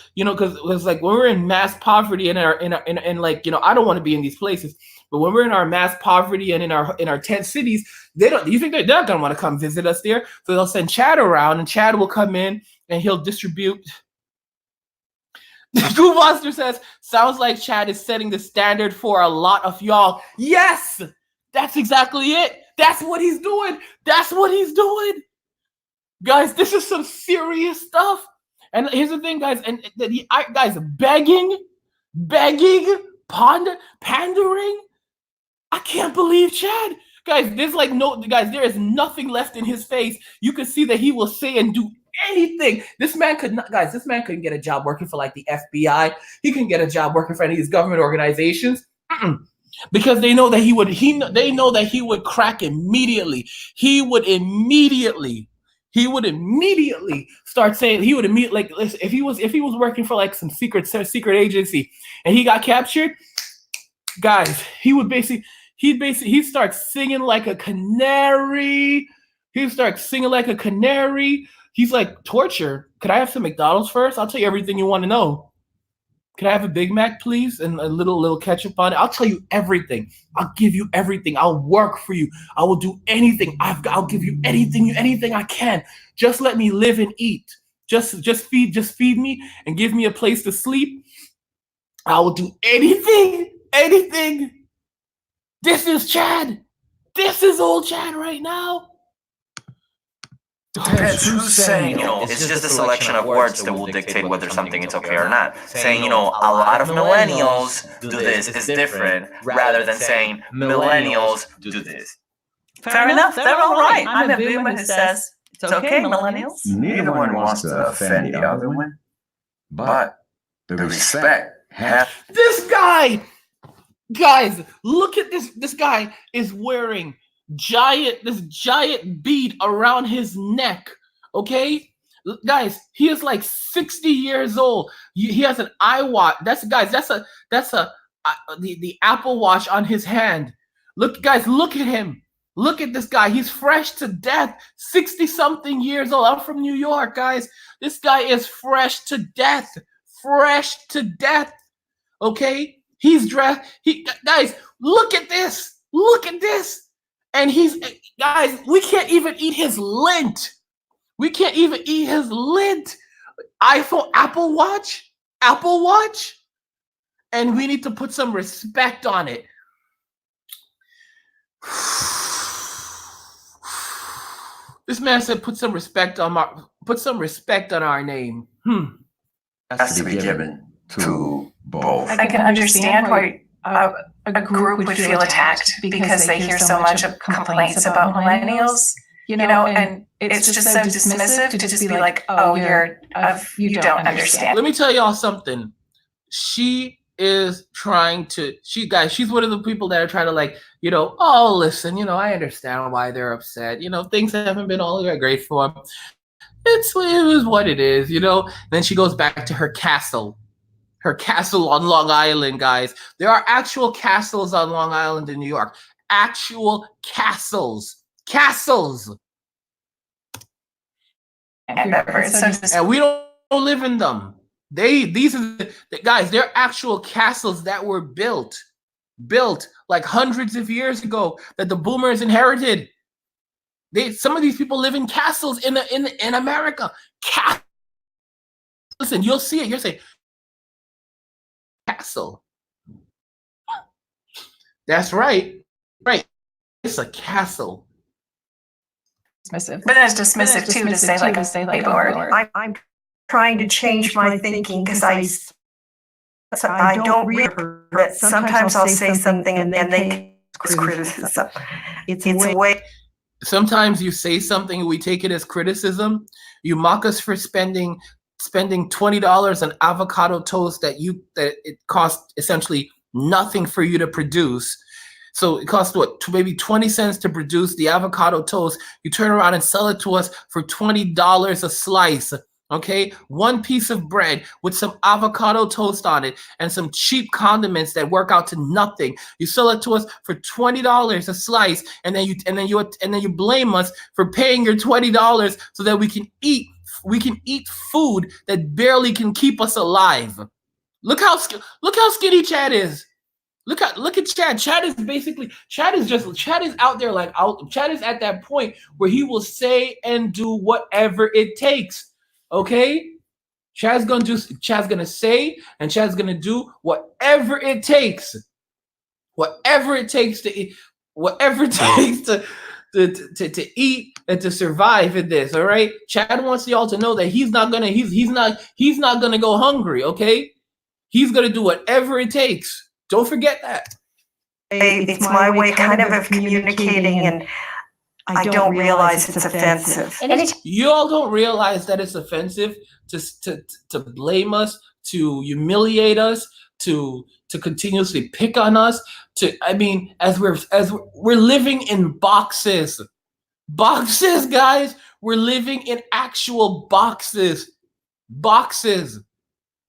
Speaker 1: it was like when we're in mass poverty and I don't want to be in these places, but when we're in our mass poverty and in our tent cities, you think they're not gonna want to come visit us there? So they'll send Chad around and Chad will come in and he'll distribute. Goo Monster says, sounds like Chad is setting the standard for a lot of y'all. Yes, that's exactly it. That's what he's doing. That's what he's doing. Guys, this is some serious stuff. And here's the thing, guys. Guys, begging begging, pandering. I can't believe Chad. Guys, there is nothing left in his face. You can see that he will say and do anything. This man couldn't get a job working for like the FBI. He couldn't get a job working for any of these government organizations. Because they know that they know that he would crack immediately. He would immediately start saying, like, listen, if he was working for like some secret agency and he got captured, guys, he'd start singing like a canary. He's like, torture. Could I have some McDonald's first? I'll tell you everything you want to know. Can I have a Big Mac, please? And a little ketchup on it. I'll tell you everything. I'll give you everything. I'll work for you. I will do anything. I'll give you anything I can. Just let me live and eat. Just feed me and give me a place to sleep. I will do anything. This is Chad. This is old Chad right now.
Speaker 3: Depends who's saying.
Speaker 4: It's just a selection of words that will dictate whether something is okay or not. Saying, a lot of millennials do this is different, rather than saying millennials do this.
Speaker 2: Fair enough. They're all right. I'm a boomer who says it's okay, millennials.
Speaker 3: Neither one wants to offend the other one, but the respect has.
Speaker 1: This guy, guys, look at this. This guy is wearing this giant bead around his neck. Okay, guys, he is like 60 years old. He has an iWatch. That's the Apple Watch on his hand. Look, guys, look at him. Look at this guy. He's fresh to death. 60-something years old. I'm from New York, guys. This guy is fresh to death. Fresh to death. Okay? He's dressed. Guys, look at this. Look at this. And guys, we can't even eat his lint. We can't even eat his lint. iPhone, Apple Watch. And we need to put some respect on it. This man said, "Put some respect on our name."
Speaker 3: Has to be given to both.
Speaker 2: I can understand why a group would feel attacked because they hear so much of complaints about millennials, and it's just so dismissive to just be like, "Oh, you don't understand."
Speaker 1: Let me tell y'all something. She's one of the people that are trying to oh, listen, I understand why they're upset. Things haven't been all that great for them. It was what it is, Then she goes back to her castle on Long Island, guys. There are actual castles on Long Island in New York. Actual castles. And we don't live in them. Guys, they're actual castles that were built like hundreds of years ago that the boomers inherited. Some of these people live in castles in America. Listen, you'll see it. You'll say, castle. That's right. Right. It's a castle.
Speaker 2: Dismissive. But that's dismissive too to say like Lord.
Speaker 5: I'm trying to change my thinking because I don't read it. Sometimes I'll say something and then they criticism. It's a way.
Speaker 1: Sometimes you say something and we take it as criticism. You mock us for spending $20 on avocado toast that it costs essentially nothing for you to produce. So it costs maybe 20 cents to produce the avocado toast. You turn around and sell it to us for $20 a slice. Okay, one piece of bread with some avocado toast on it and some cheap condiments that work out to nothing. You sell it to us for $20 a slice, and then you blame us for paying your $20 so that we can eat food that barely can keep us alive. Look how skinny Chad is. Look at Chad. Chad is out there Chad is at that point where he will say and do whatever it takes. Okay? Chad's gonna say and Chad's gonna do whatever it takes. Whatever it takes to eat, whatever it takes to eat and to survive in this, all right? Chad wants y'all to know that he's not gonna go hungry, okay? He's going to do whatever it takes. Don't forget that.
Speaker 5: It's my way kind of communicating, and I don't realize it's offensive.
Speaker 1: You all don't realize that it's offensive to blame us, to humiliate us, to continuously pick on us. As we're living in boxes, guys. We're living in actual boxes. All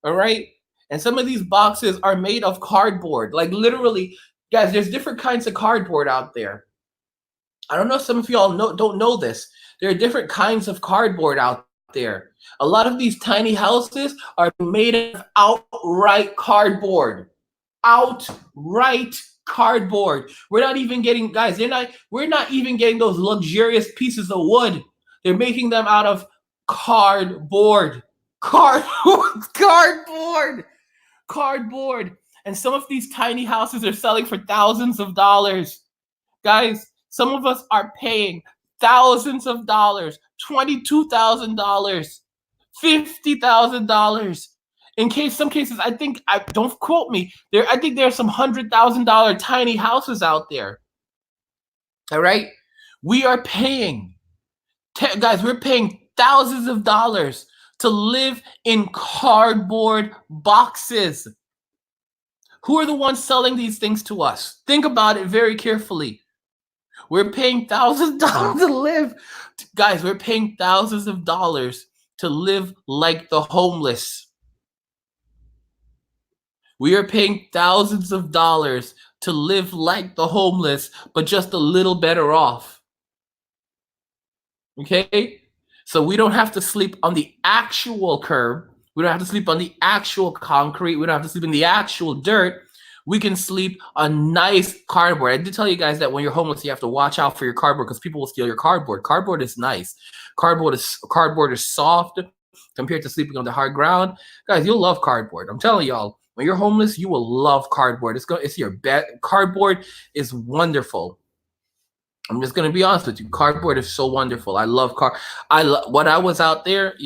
Speaker 1: right. And some of these boxes are made of cardboard. Like literally, guys, there's different kinds of cardboard out there. I don't know if some of y'all don't know this. There are different kinds of cardboard out there. A lot of these tiny houses are made of outright cardboard. Outright cardboard. We're not even getting, guys, we're not even getting those luxurious pieces of wood. They're making them out of cardboard. Cardboard. And some of these tiny houses are selling for thousands of dollars. Guys, some of us are paying thousands of dollars, $22,000, $50,000. Some cases, don't quote me, I think there are some $100,000 tiny houses out there. All right? We're paying thousands of dollars to live in cardboard boxes. Who are the ones selling these things to us? Think about it very carefully. We're paying thousands of dollars to live. Guys, we're paying thousands of dollars to live like the homeless. We are paying thousands of dollars to live like the homeless, but just a little better off. Okay? So we don't have to sleep on the actual curb. We don't have to sleep on the actual concrete. We don't have to sleep in the actual dirt. We can sleep on nice cardboard. I did tell you guys that when you're homeless, you have to watch out for your cardboard because people will steal your cardboard. Cardboard is nice. Cardboard is soft compared to sleeping on the hard ground. Guys, you'll love cardboard. I'm telling y'all, when you're homeless, you will love cardboard. It's your bet. Cardboard is wonderful. I'm just gonna be honest with you. Cardboard is so wonderful. I love when I was out there,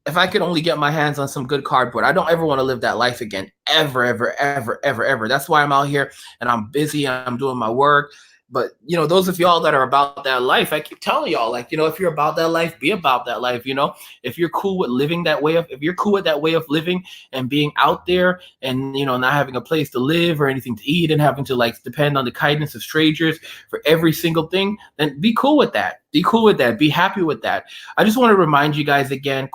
Speaker 1: if I could only get my hands on some good cardboard, I don't ever want to live that life again. Ever. That's why I'm out here and I'm busy and I'm doing my work. But, those of y'all that are about that life, I keep telling y'all, if you're about that life, be about that life, if you're cool with living that way if you're cool with that way of living and being out there and, not having a place to live or anything to eat and having to depend on the kindness of strangers for every single thing, then be cool with that. Be cool with that. Be happy with that. I just want to remind you guys again,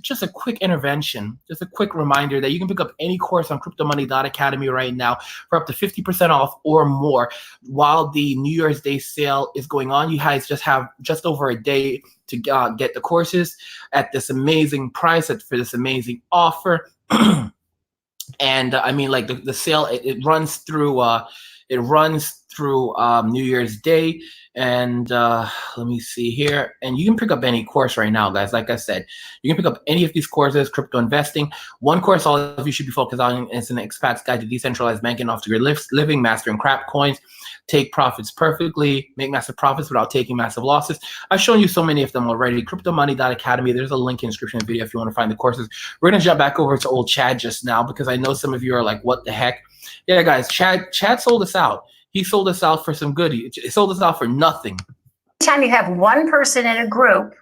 Speaker 1: just a quick intervention, just a quick reminder that you can pick up any course on cryptomoney.academy right now for up to 50% off or more while the New Year's Day sale is going on. You guys just have just over a day to get the courses at this amazing price, for this amazing offer. And the sale, it runs through New Year's Day. And let me see here. And you can pick up any course right now, guys. Like I said, you can pick up any of these courses, crypto investing. One course all of you should be focused on is an expat's guide to decentralized banking off to your living, mastering crap coins, take profits perfectly, make massive profits without taking massive losses. I've shown you so many of them already. Cryptomoney.academy. There's a link in the description of the video if you want to find the courses. We're going to jump back over to old Chad just now because I know some of you are like, what the heck? Yeah, guys, Chad sold us out. He sold us out for some goodie. He sold us out for nothing.
Speaker 6: Anytime you have one person in a group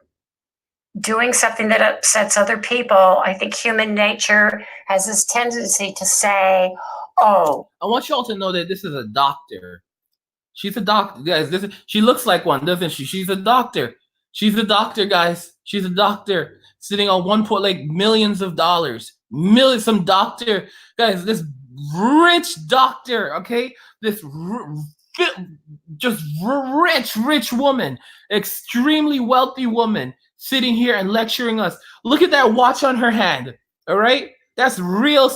Speaker 6: doing something that upsets other people, I think human nature has this tendency to say, oh.
Speaker 1: I want y'all to know that this is a doctor. She's a doctor, guys. She looks like one, doesn't she? She's a doctor. She's a doctor, guys. She's a doctor sitting on millions of dollars. Some doctor, guys, this rich doctor, okay? This just rich woman, extremely wealthy woman sitting here and lecturing us. Look at that watch on her hand, all right? That's real,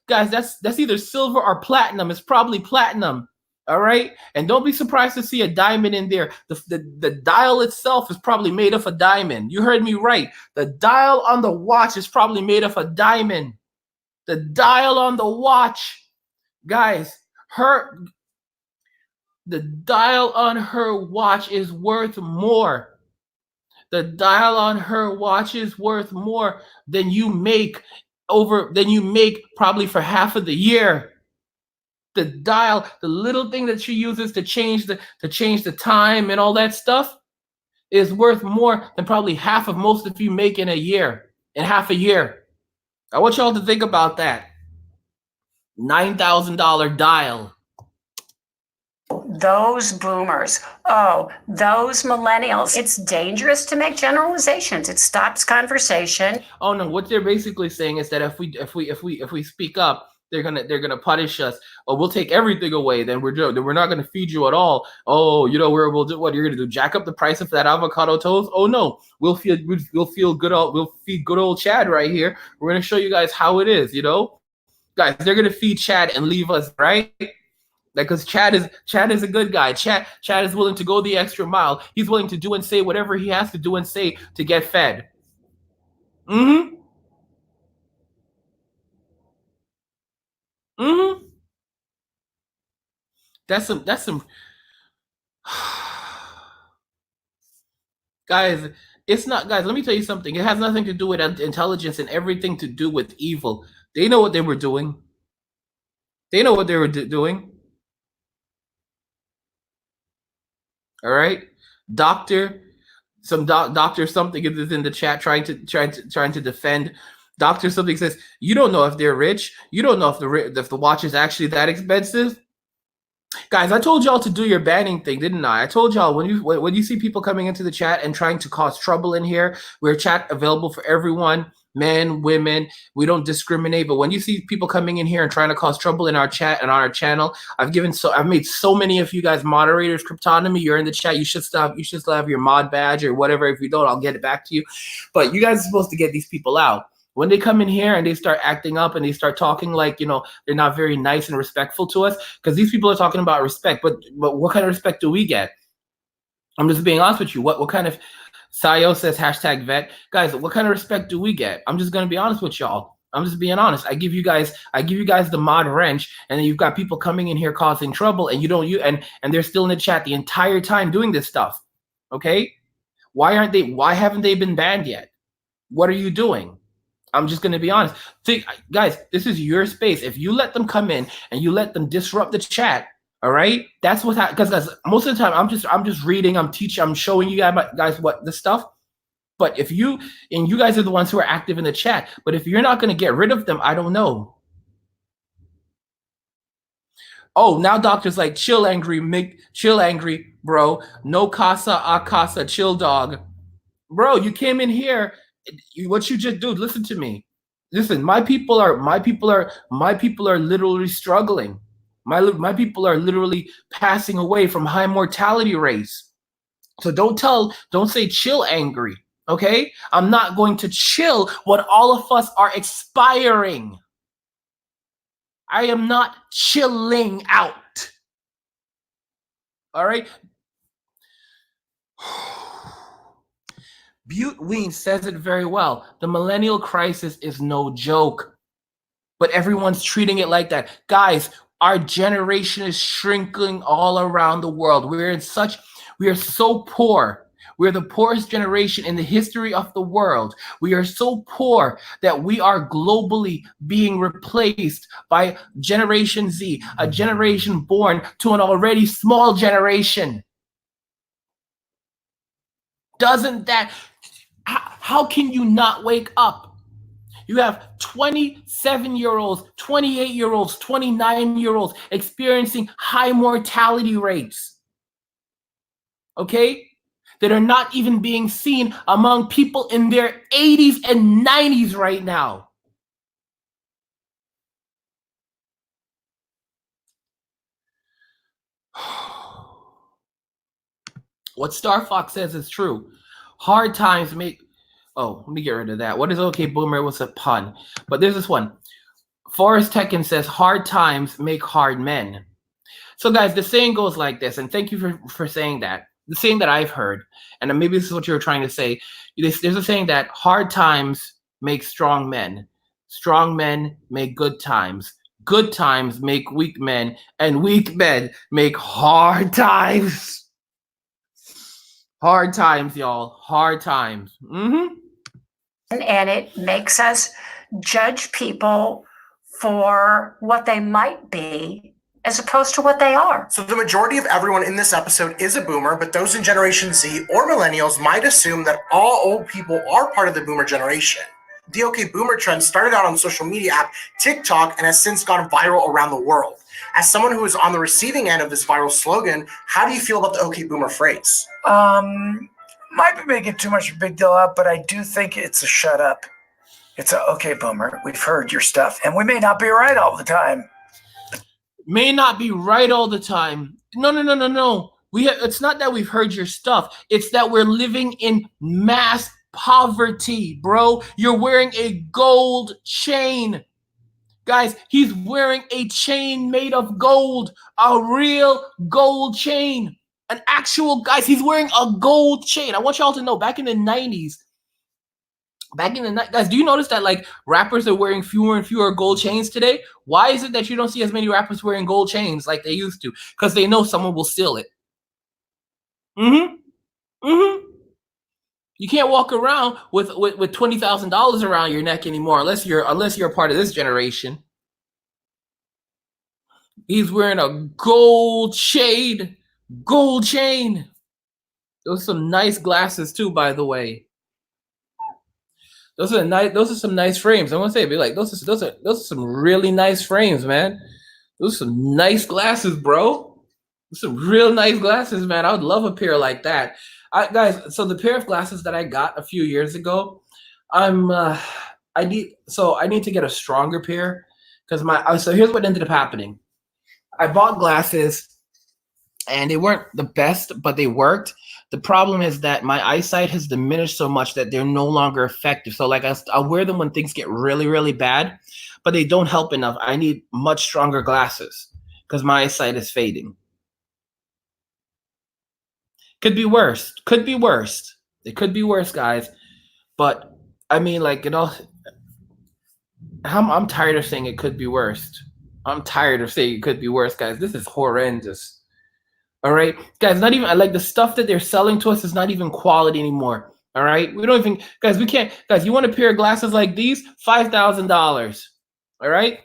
Speaker 1: guys, that's either silver or platinum. It's probably platinum, all right? And don't be surprised to see a diamond in there. The dial itself is probably made of a diamond. You heard me right. The dial on the watch is probably made of a diamond. The dial on the watch, guys, the dial on her watch is worth more. The dial on her watch is worth more than you make than you make probably for half of the year. The dial, the little thing that she uses to change the time and all that stuff is worth more than probably half of most of you make in half a year. I want y'all to think about that. $9,000 dial.
Speaker 6: Those boomers, those millennials. It's dangerous to make generalizations. It stops conversation.
Speaker 1: Oh no, what they're basically saying is that if we speak up, they're gonna punish us, or we'll take everything away. Then we're not gonna feed you at all. Oh, we'll do what you're gonna do? Jack up the price of that avocado toast? Oh no, we'll feed good old Chad right here. We're gonna show you guys how it is. Guys, they're gonna feed Chad and leave us, right? Because Chad is a good guy. Chad is willing to go the extra mile. He's willing to do and say whatever he has to do and say to get fed. Mm-hmm. Mm-hmm. That's some guys, it's not, guys, let me tell you something. It has nothing to do with intelligence and everything to do with evil. They know what they were doing. They know what they were doing. All right, doctor something is in the chat trying to defend. Doctor something says, you don't know if they're rich. You don't know if the watch is actually that expensive. Guys, I told y'all to do your banning thing, didn't I? I told y'all when you see people coming into the chat and trying to cause trouble in here, we're chat available for everyone. Men, women, we don't discriminate. But when you see people coming in here and trying to cause trouble in our chat and on our channel, I've made so many of you guys moderators. Cryptonomy, you're in the chat. You should still have your mod badge or whatever. If you don't, I'll get it back to you. But you guys are supposed to get these people out. When they come in here and they start acting up and they start talking like, they're not very nice and respectful to us, because these people are talking about respect. But what kind of respect do we get? I'm just being honest with you. What kind of Sayo says #vet. Guys, what kind of respect do we get? I'm just gonna be honest with y'all. I'm just being honest. I give you guys the mod wrench, and then you've got people coming in here causing trouble, and and they're still in the chat the entire time doing this stuff. Okay? Why haven't they been banned yet? What are you doing? I'm just gonna be honest. Guys, this is your space. If you let them come in and you let them disrupt the chat, all right, that's what happens. Because most of the time, I'm just reading, I'm teaching, I'm showing you guys what the stuff. But if you guys are the ones who are active in the chat, but if you're not going to get rid of them, I don't know. Oh, now doctor's like, chill, angry, bro. No casa a casa, chill, dog, bro. You came in here. What you just do? Listen to me. Listen, my people are literally struggling. My people are literally passing away from high mortality rates. So don't say chill, angry. Okay? I'm not going to chill when all of us are expiring. I am not chilling out. All right? Butte Ween says it very well. The millennial crisis is no joke. But everyone's treating it like that. Guys, our generation is shrinking all around the world. We are so poor. We're the poorest generation in the history of the world. We are so poor that we are globally being replaced by Generation Z, a generation born to an already small generation. Doesn't that, how can you not wake up? You have 27-year-olds, 28-year-olds, 29-year-olds experiencing high mortality rates, okay, that are not even being seen among people in their 80s and 90s right now. What Star Fox says is true. Hard times make... Oh, let me get rid of that. What is okay, boomer? What's a pun? But there's this one. Forrest Tekken says, hard times make hard men. So guys, the saying goes like this, and thank you for saying that. The saying that I've heard, and maybe this is what you were trying to say. There's a saying that hard times make strong men. Strong men make good times. Good times make weak men, and weak men make hard times. Hard times, y'all. Hard times. Mm-hmm.
Speaker 6: And it makes us judge people for what they might be as opposed to what they are.
Speaker 7: So the majority of everyone in this episode is a boomer, but those in Generation Z or Millennials might assume that all old people are part of the boomer generation. The OK Boomer trend started out on social media app TikTok and has since gone viral around the world. As someone who is on the receiving end of this viral slogan, how do you feel about the OK Boomer phrase?
Speaker 8: Might be making too much of a big deal out, but I do think it's a shut up. It's a okay, Boomer. We've heard your stuff, and we may not be right all the time.
Speaker 1: May not be right all the time. No. It's not that we've heard your stuff. It's that we're living in mass poverty, bro. You're wearing a gold chain. Guys, he's wearing a chain made of gold. A real gold chain. An actual, guys, he's wearing a gold chain. I want y'all to know, back in the 90s, guys, do you notice that like rappers are wearing fewer and fewer gold chains today? Why is it that you don't see as many rappers wearing gold chains like they used to? Because they know someone will steal it. You can't walk around with $20,000 around your neck anymore unless you're a part of this generation. He's wearing a gold chain. Gold chain. Those are some nice glasses too, by the way. Those are some nice frames. I want to say, be like, those are some really nice frames, man. Those are some nice glasses, bro. Those are some real nice glasses, man. I would love a pair like that. Guys, so the pair of glasses that I got a few years ago, I need to get a stronger pair because so here's what ended up happening. I bought glasses and they weren't the best, but they worked. The problem is that my eyesight has diminished so much that they're no longer effective. So like I'll wear them when things get really, really bad, but they don't help enough. I need much stronger glasses because my eyesight is fading. Could be worse. Could be worse. It could be worse, guys. But I mean, like, I'm tired of saying it could be worse. I'm tired of saying it could be worse, guys. This is horrendous. All right, guys, not even like the stuff that they're selling to us is not even quality anymore. All right, we don't even, guys, we can't, guys, you want a pair of glasses like these? $5,000. All right,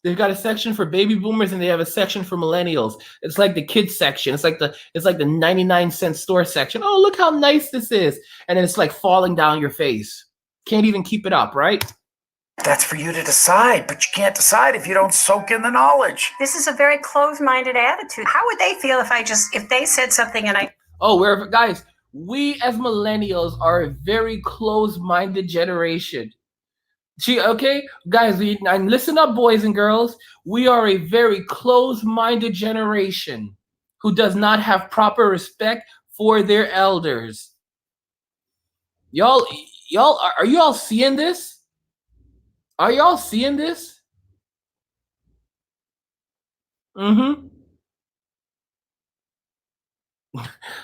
Speaker 1: they've got a section for baby boomers and they have a section for millennials. It's like the kids section. It's like the 99-cent store section. Oh, look how nice this is. And then it's like falling down your face. Can't even keep it up, right?
Speaker 8: That's for you to decide, but you can't decide if you don't soak in the knowledge.
Speaker 6: This is a very closed-minded attitude. How would they feel if they said something and I...
Speaker 1: Oh, guys, we as millennials are a very closed-minded generation. Okay, guys, and listen up, boys and girls. We are a very closed-minded generation who does not have proper respect for their elders. Y'all, are you all seeing this? Are y'all seeing this?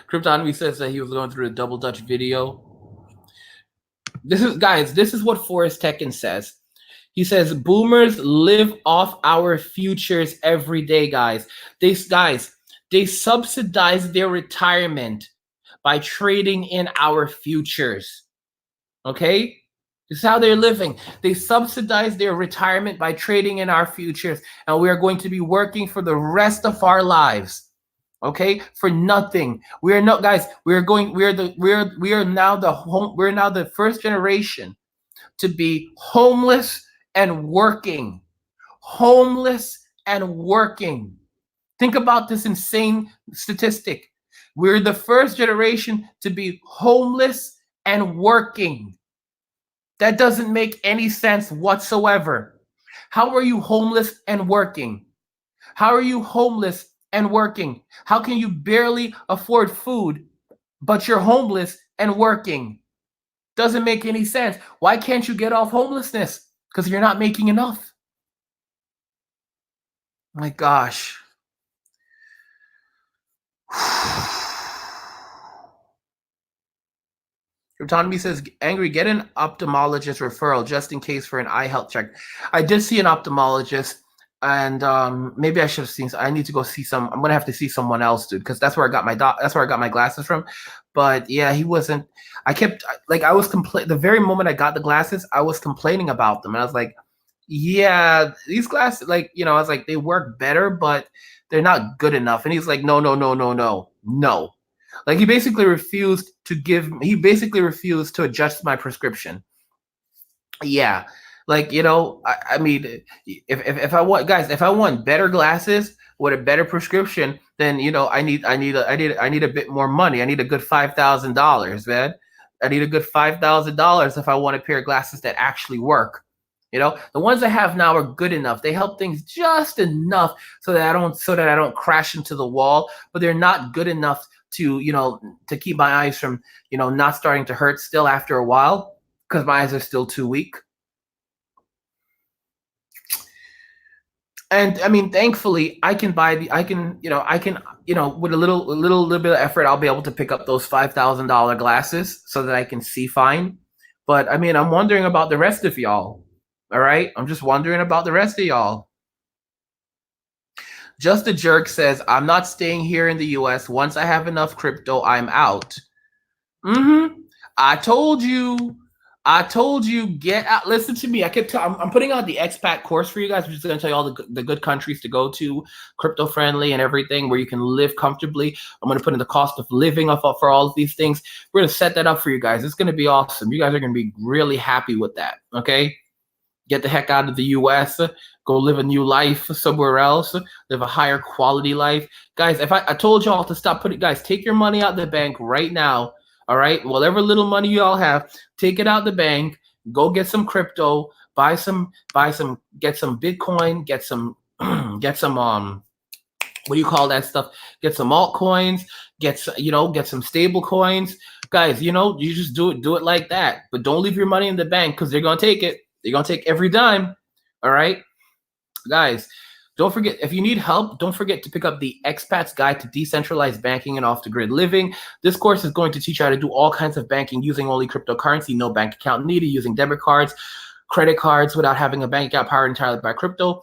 Speaker 1: Cryptonomy says that he was going through a double Dutch video. This is what Forrest Tekken says. He says, boomers live off our futures every day, guys. They subsidize their retirement by trading in our futures. Okay? This is how they're living. They subsidize their retirement by trading in our futures, and we are going to be working for the rest of our lives, okay, for nothing. We are not, guys. We are now the first generation to be homeless and working. Homeless and working. Think about this insane statistic. We're the first generation to be homeless and working. That doesn't make any sense whatsoever. How are you homeless and working? How are you homeless and working? How can you barely afford food, but you're homeless and working? Doesn't make any sense. Why can't you get off homelessness? Because you're not making enough. My gosh. Autonomy says, Angry, get an ophthalmologist referral just in case for an eye health check. I did see an ophthalmologist, and maybe I should have seen. I need to go see some. I'm gonna have to see someone else, dude, because that's where I got my glasses from. But yeah, he wasn't. I kept like I was the very moment I got the glasses, I was complaining about them. And I was like, yeah, these glasses, like, I was like, they work better, but they're not good enough. And he's like, no, no, no, no, no, no. Like he basically refused to adjust my prescription. Yeah. Like, I mean, if I want, guys, if I want better glasses with a better prescription, then I need a bit more money. I need a good $5,000, man. I need a good $5,000 if I want a pair of glasses that actually work. The ones I have now are good enough. They help things just enough so that I don't crash into the wall, but they're not good enough to to keep my eyes from not starting to hurt still after a while, because my eyes are still too weak. And I mean, thankfully, I can with a little bit of effort, I'll be able to pick up those $5,000 glasses so that I can see fine. But I mean, I'm wondering about the rest of y'all. All right, I'm just wondering about the rest of y'all. Just a Jerk says, I'm not staying here in the US. Once I have enough crypto, I'm out. I told you, get out. Listen to me. I'm putting out the expat course for you guys, which is going to tell you all the good countries to go to, crypto friendly and everything, where you can live comfortably. I'm going to put in the cost of living up for all of these things. We're going to set that up for you guys. It's going to be awesome. You guys are going to be really happy with that. Okay. Get the heck out of the US, go live a new life somewhere else, live a higher quality life. Guys, if I told y'all to stop guys, take your money out of the bank right now. All right, whatever little money you all have, take it out the bank, go get some crypto, get some Bitcoin, get some what do you call that stuff? Get some altcoins, get some stable coins. Guys, you just do it like that. But don't leave your money in the bank, because they're gonna take it. They're gonna take every dime. All right, guys. Don't forget, if you need help, don't forget to pick up the Expat's Guide to Decentralized Banking and Off-the-Grid Living. This course is going to teach you how to do all kinds of banking using only cryptocurrency, no bank account needed, using debit cards, credit cards without having a bank account, powered entirely by crypto,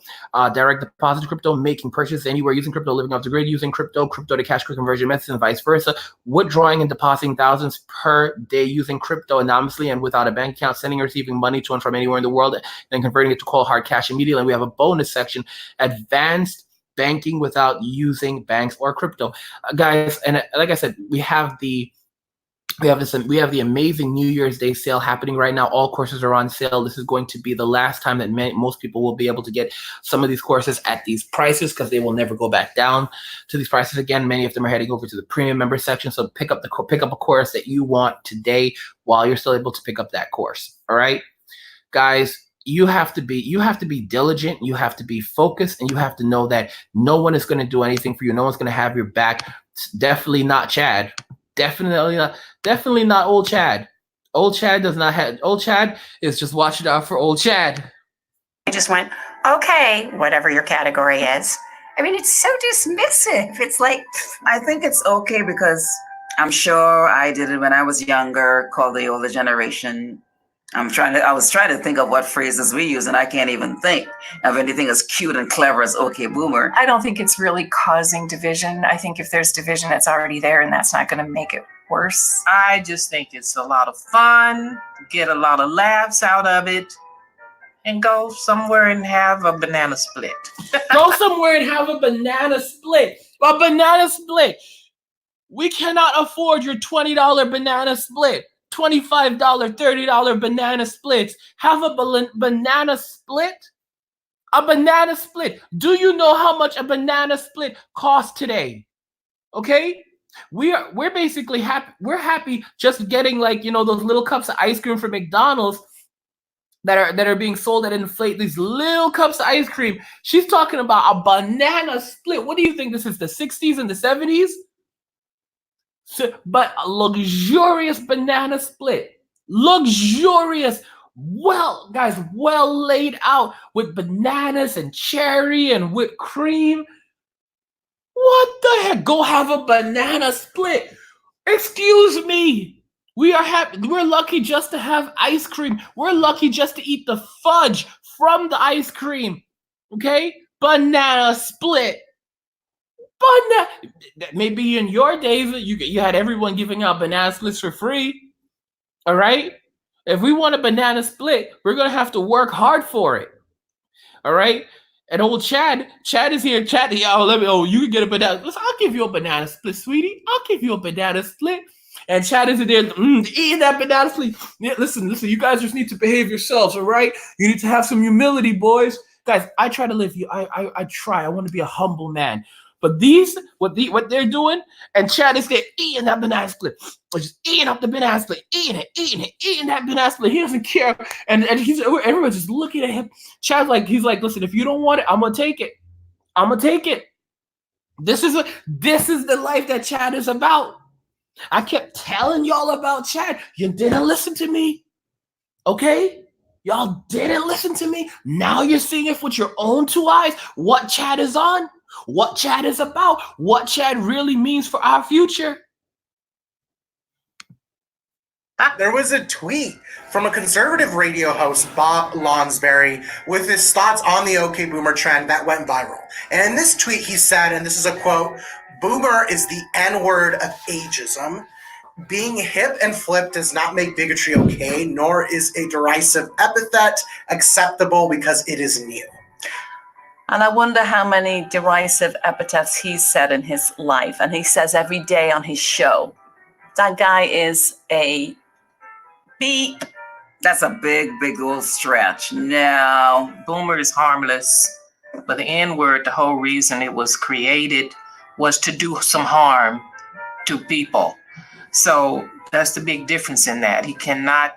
Speaker 1: direct deposit crypto, making purchases anywhere using crypto, living off the grid using crypto to cash quick conversion methods, and vice versa, withdrawing and depositing thousands per day using crypto anonymously and without a bank account, sending and receiving money to and from anywhere in the world, and converting it to cold hard cash immediately. And we have a bonus section, advanced banking without using banks or crypto. Guys, and like I said, we have the amazing New Year's Day sale happening right now. All courses are on sale. This is going to be the last time that most people will be able to get some of these courses at these prices, because they will never go back down to these prices again. Many of them are heading over to the premium member section. So pick up a course that you want today while you're still able to pick up that course. All right, guys. You have to be diligent. You have to be focused, and you have to know that no one is going to do anything for you. No one's going to have your back. Definitely not Chad. Definitely not old Chad. Old Chad is just watching out for old Chad.
Speaker 6: I just went, okay, whatever your category is. I mean, it's so dismissive. It's like,
Speaker 9: I think it's okay, because I'm sure I did it when I was younger, called the older generation. I was trying to think of what phrases we use, and I can't even think of anything as cute and clever as okay boomer.
Speaker 2: I don't think it's really causing division. I think if there's division, it's already there, and that's not going to make it worse.
Speaker 10: I just think it's a lot of fun, get a lot of laughs out of it, and go somewhere and have a banana split.
Speaker 1: Go somewhere and have a banana split. A banana split. We cannot afford your $20 banana split. $25, $30 banana splits. Have a banana split? A banana split. Do you know how much a banana split costs today? Okay? We're basically happy. We're happy just getting, like, those little cups of ice cream from McDonald's that are being sold at inflate. These little cups of ice cream. She's talking about a banana split. What do you think this is, the 60s and the 70s? But a luxurious banana split. Luxurious. Well, guys, well laid out with bananas and cherry and whipped cream. What the heck? Go have a banana split. Excuse me. We are happy. We're lucky just to have ice cream. We're lucky just to eat the fudge from the ice cream. Okay? Banana split. Maybe in your days, you had everyone giving out banana splits for free. All right? If we want a banana split, we're going to have to work hard for it. All right? And old Chad is here. Chad, you can get a banana. Listen, I'll give you a banana split, sweetie. I'll give you a banana split. And Chad is there eating that banana split. Yeah, listen, you guys just need to behave yourselves, all right? You need to have some humility, boys. Guys, I try to live you. I try. I want to be a humble man. But what they're doing, and Chad is there eating that banana split, just eating up the banana split, eating that banana split. He doesn't care, and everyone's just looking at him. Chad's like, he's like, listen, if you don't want it, I'm gonna take it. I'm gonna take it. This is the life that Chad is about. I kept telling y'all about Chad. You didn't listen to me, okay? Y'all didn't listen to me. Now you're seeing it with your own two eyes. What Chad is on. What Chad is about, what Chad really means for our future.
Speaker 7: There was a tweet from a conservative radio host, Bob Lonsberry, with his thoughts on the OK Boomer trend that went viral. And in this tweet, he said, and this is a quote, "Boomer is the N-word of ageism. Being hip and flip does not make bigotry okay, nor is a derisive epithet acceptable because it is new."
Speaker 11: And I wonder how many derisive epithets he's said in his life, and he says every day on his show. That guy is a beep.
Speaker 9: That's a big old stretch. No.
Speaker 10: Boomer is harmless, but the N-word, the whole reason it was created was to do some harm to people. So that's the big difference in that. He cannot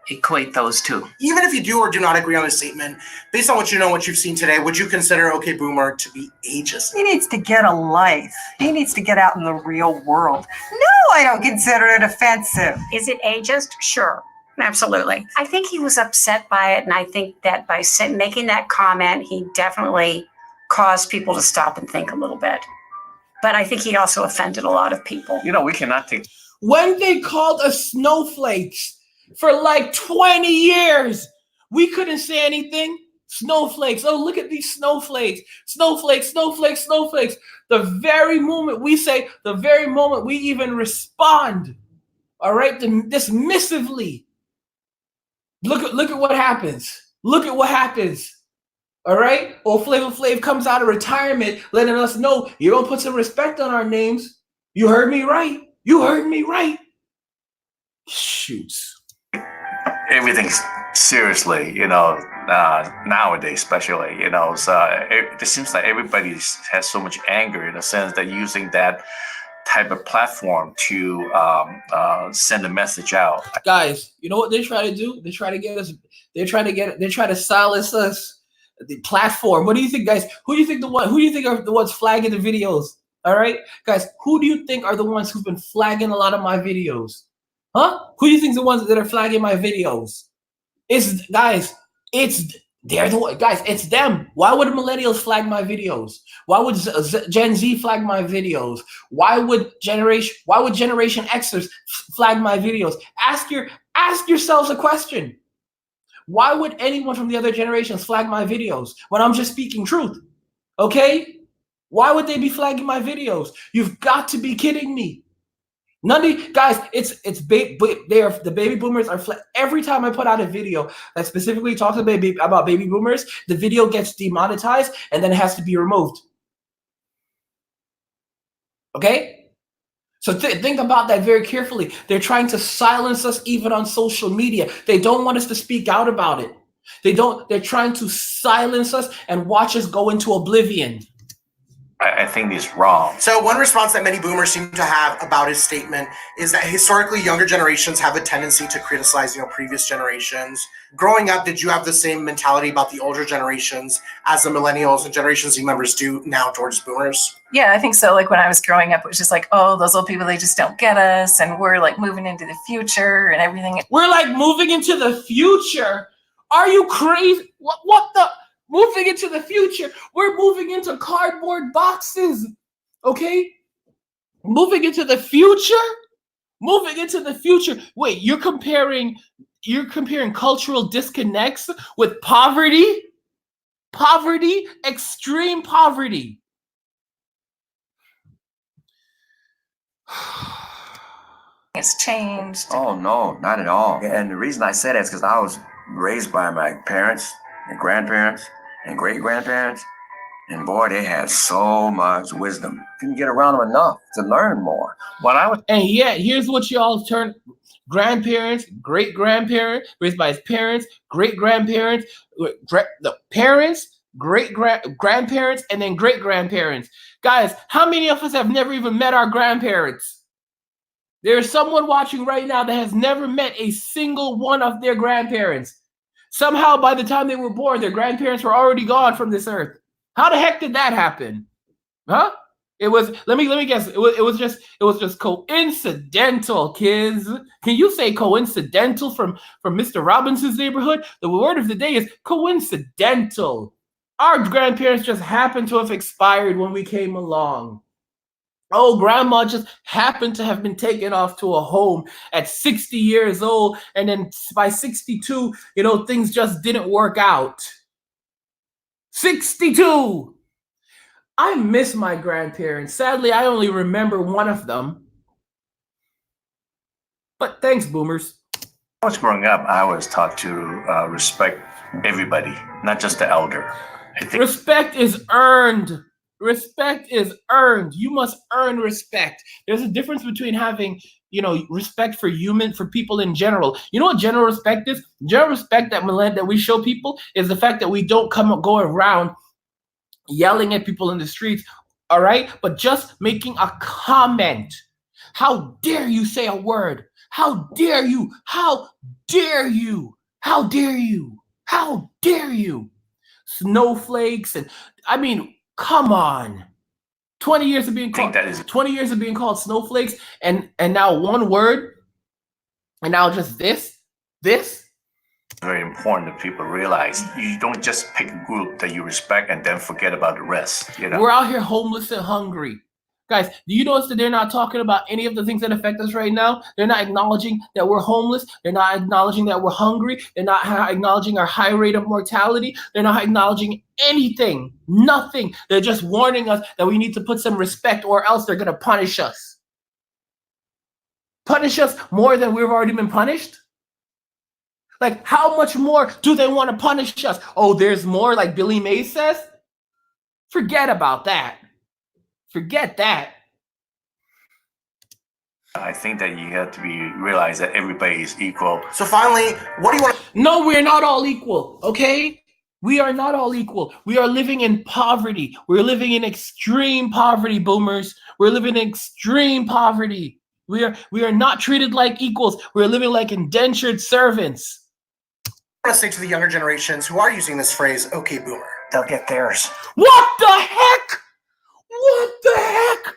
Speaker 10: equate those two.
Speaker 7: Even if you do or do not agree on this statement, based on what you know, what you've seen today, would you consider OK Boomer to be ageist?
Speaker 5: He needs to get a life. He needs to get out in the real world. No, I don't consider it offensive.
Speaker 6: Is it ageist? Sure. Absolutely. I think he was upset by it, and I think that by making that comment, he definitely caused people to stop and think a little bit. But I think he also offended a lot of people.
Speaker 4: You know, we cannot take.
Speaker 1: When they called us snowflakes for like 20 years, we couldn't say anything. Snowflakes. Oh, look at these snowflakes. Snowflakes, snowflakes, snowflakes. The very moment we say, the very moment we even respond, all right, dismissively, look at what happens. Look at what happens. All right? Old Flavor Flav comes out of retirement letting us know you don't put some respect on our names. You heard me right. You heard me right. Shoots.
Speaker 3: Everything's seriously, nowadays, especially, so it seems like everybody has so much anger in a sense that using that type of platform to send a message out.
Speaker 1: Guys, you know what they try to do? They try to get us. They try to silence us. The platform. What do you think, guys? Who do you think are the ones flagging the videos? All right, guys. Who do you think are the ones who've been flagging a lot of my videos? Huh? Who do you think is the ones that are flagging my videos? It's they're the ones, guys. It's them. Why would millennials flag my videos? Why would Gen Z flag my videos? Why would Generation Xers flag my videos? Ask yourselves a question. Why would anyone from the other generations flag my videos when I'm just speaking truth? Okay? Why would they be flagging my videos? You've got to be kidding me. None of you guys, the baby boomers are every time I put out a video that specifically talks about baby boomers, the video gets demonetized and then it has to be removed. Okay? So think about that very carefully. They're trying to silence us even on social media. They don't want us to speak out about it. They're trying to silence us and watch us go into oblivion.
Speaker 3: I think he's wrong.
Speaker 7: So one response that many boomers seem to have about his statement is that historically younger generations have a tendency to criticize, previous generations. Growing up, did you have the same mentality about the older generations as the millennials and Generation Z members do now towards boomers?
Speaker 2: Yeah, I think so. Like when I was growing up, it was just like, oh, those old people, they just don't get us. And we're like moving into the future and everything.
Speaker 1: We're like moving into the future. Are you crazy? What the? Moving into the future. We're moving into cardboard boxes. Okay? Moving into the future? Moving into the future. Wait, you're comparing cultural disconnects with poverty? Poverty? Extreme poverty.
Speaker 2: It's changed.
Speaker 4: Oh no, not at all. And the reason I say that is because I was raised by my parents and grandparents and great grandparents, and boy, they had so much wisdom. Couldn't get around them enough to learn more.
Speaker 3: When I was
Speaker 1: And yet, here's what y'all turn grandparents, great grandparents, raised by his parents, great grandparents, the parents, great grandparents, and then great grandparents. Guys, how many of us have never even met our grandparents? There's someone watching right now that has never met a single one of their grandparents. Somehow, by the time they were born, their grandparents were already gone from this earth. How the heck did that happen? Huh? It was, let me guess, it was just coincidental, kids. Can you say coincidental from Mr. Robinson's neighborhood? The word of the day is coincidental. Our grandparents just happened to have expired when we came along. Oh, grandma just happened to have been taken off to a home at 60 years old, and then by 62, you know, things just didn't work out. 62! I miss my grandparents. Sadly, I only remember one of them. But thanks, boomers.
Speaker 3: When I was growing up, I was taught to respect everybody, not just the elder. I think
Speaker 1: Respect is earned. Respect is earned. You must earn respect. There's a difference between having, you know, respect for people in general. You know what general respect is? General respect that we show people is the fact that we don't go around yelling at people in the streets, all right? But just making a comment. How dare you say a word? How dare you? How dare you? How dare you? How dare you? Snowflakes and, I mean, come on. 20 years of being called 20 years of being called snowflakes, and now one word, and now just this.
Speaker 3: very important that people realize you don't just pick a group that you respect and then forget about the rest. You know,
Speaker 1: We're out here homeless and hungry. Guys, do you notice that they're not talking about any of the things that affect us right now? They're not acknowledging that we're homeless. They're not acknowledging that we're hungry. They're not acknowledging our high rate of mortality. They're not acknowledging anything, nothing. They're just warning us that we need to put some respect or else they're going to punish us. Punish us more than we've already been punished? Like, how much more do they want to punish us? Oh, there's more, like Billy Mays says? Forget about that. Forget that.
Speaker 3: I think that you have to realize that everybody is equal.
Speaker 7: So finally, what do you want to...
Speaker 1: No, we're not all equal, okay? We are not all equal. We are living in poverty. We're living in extreme poverty, boomers. We're living in extreme poverty. We are not treated like equals. We're living like indentured servants.
Speaker 7: I want to say to the younger generations who are using this phrase, okay, boomer.
Speaker 8: They'll get theirs.
Speaker 1: What the heck? What the heck?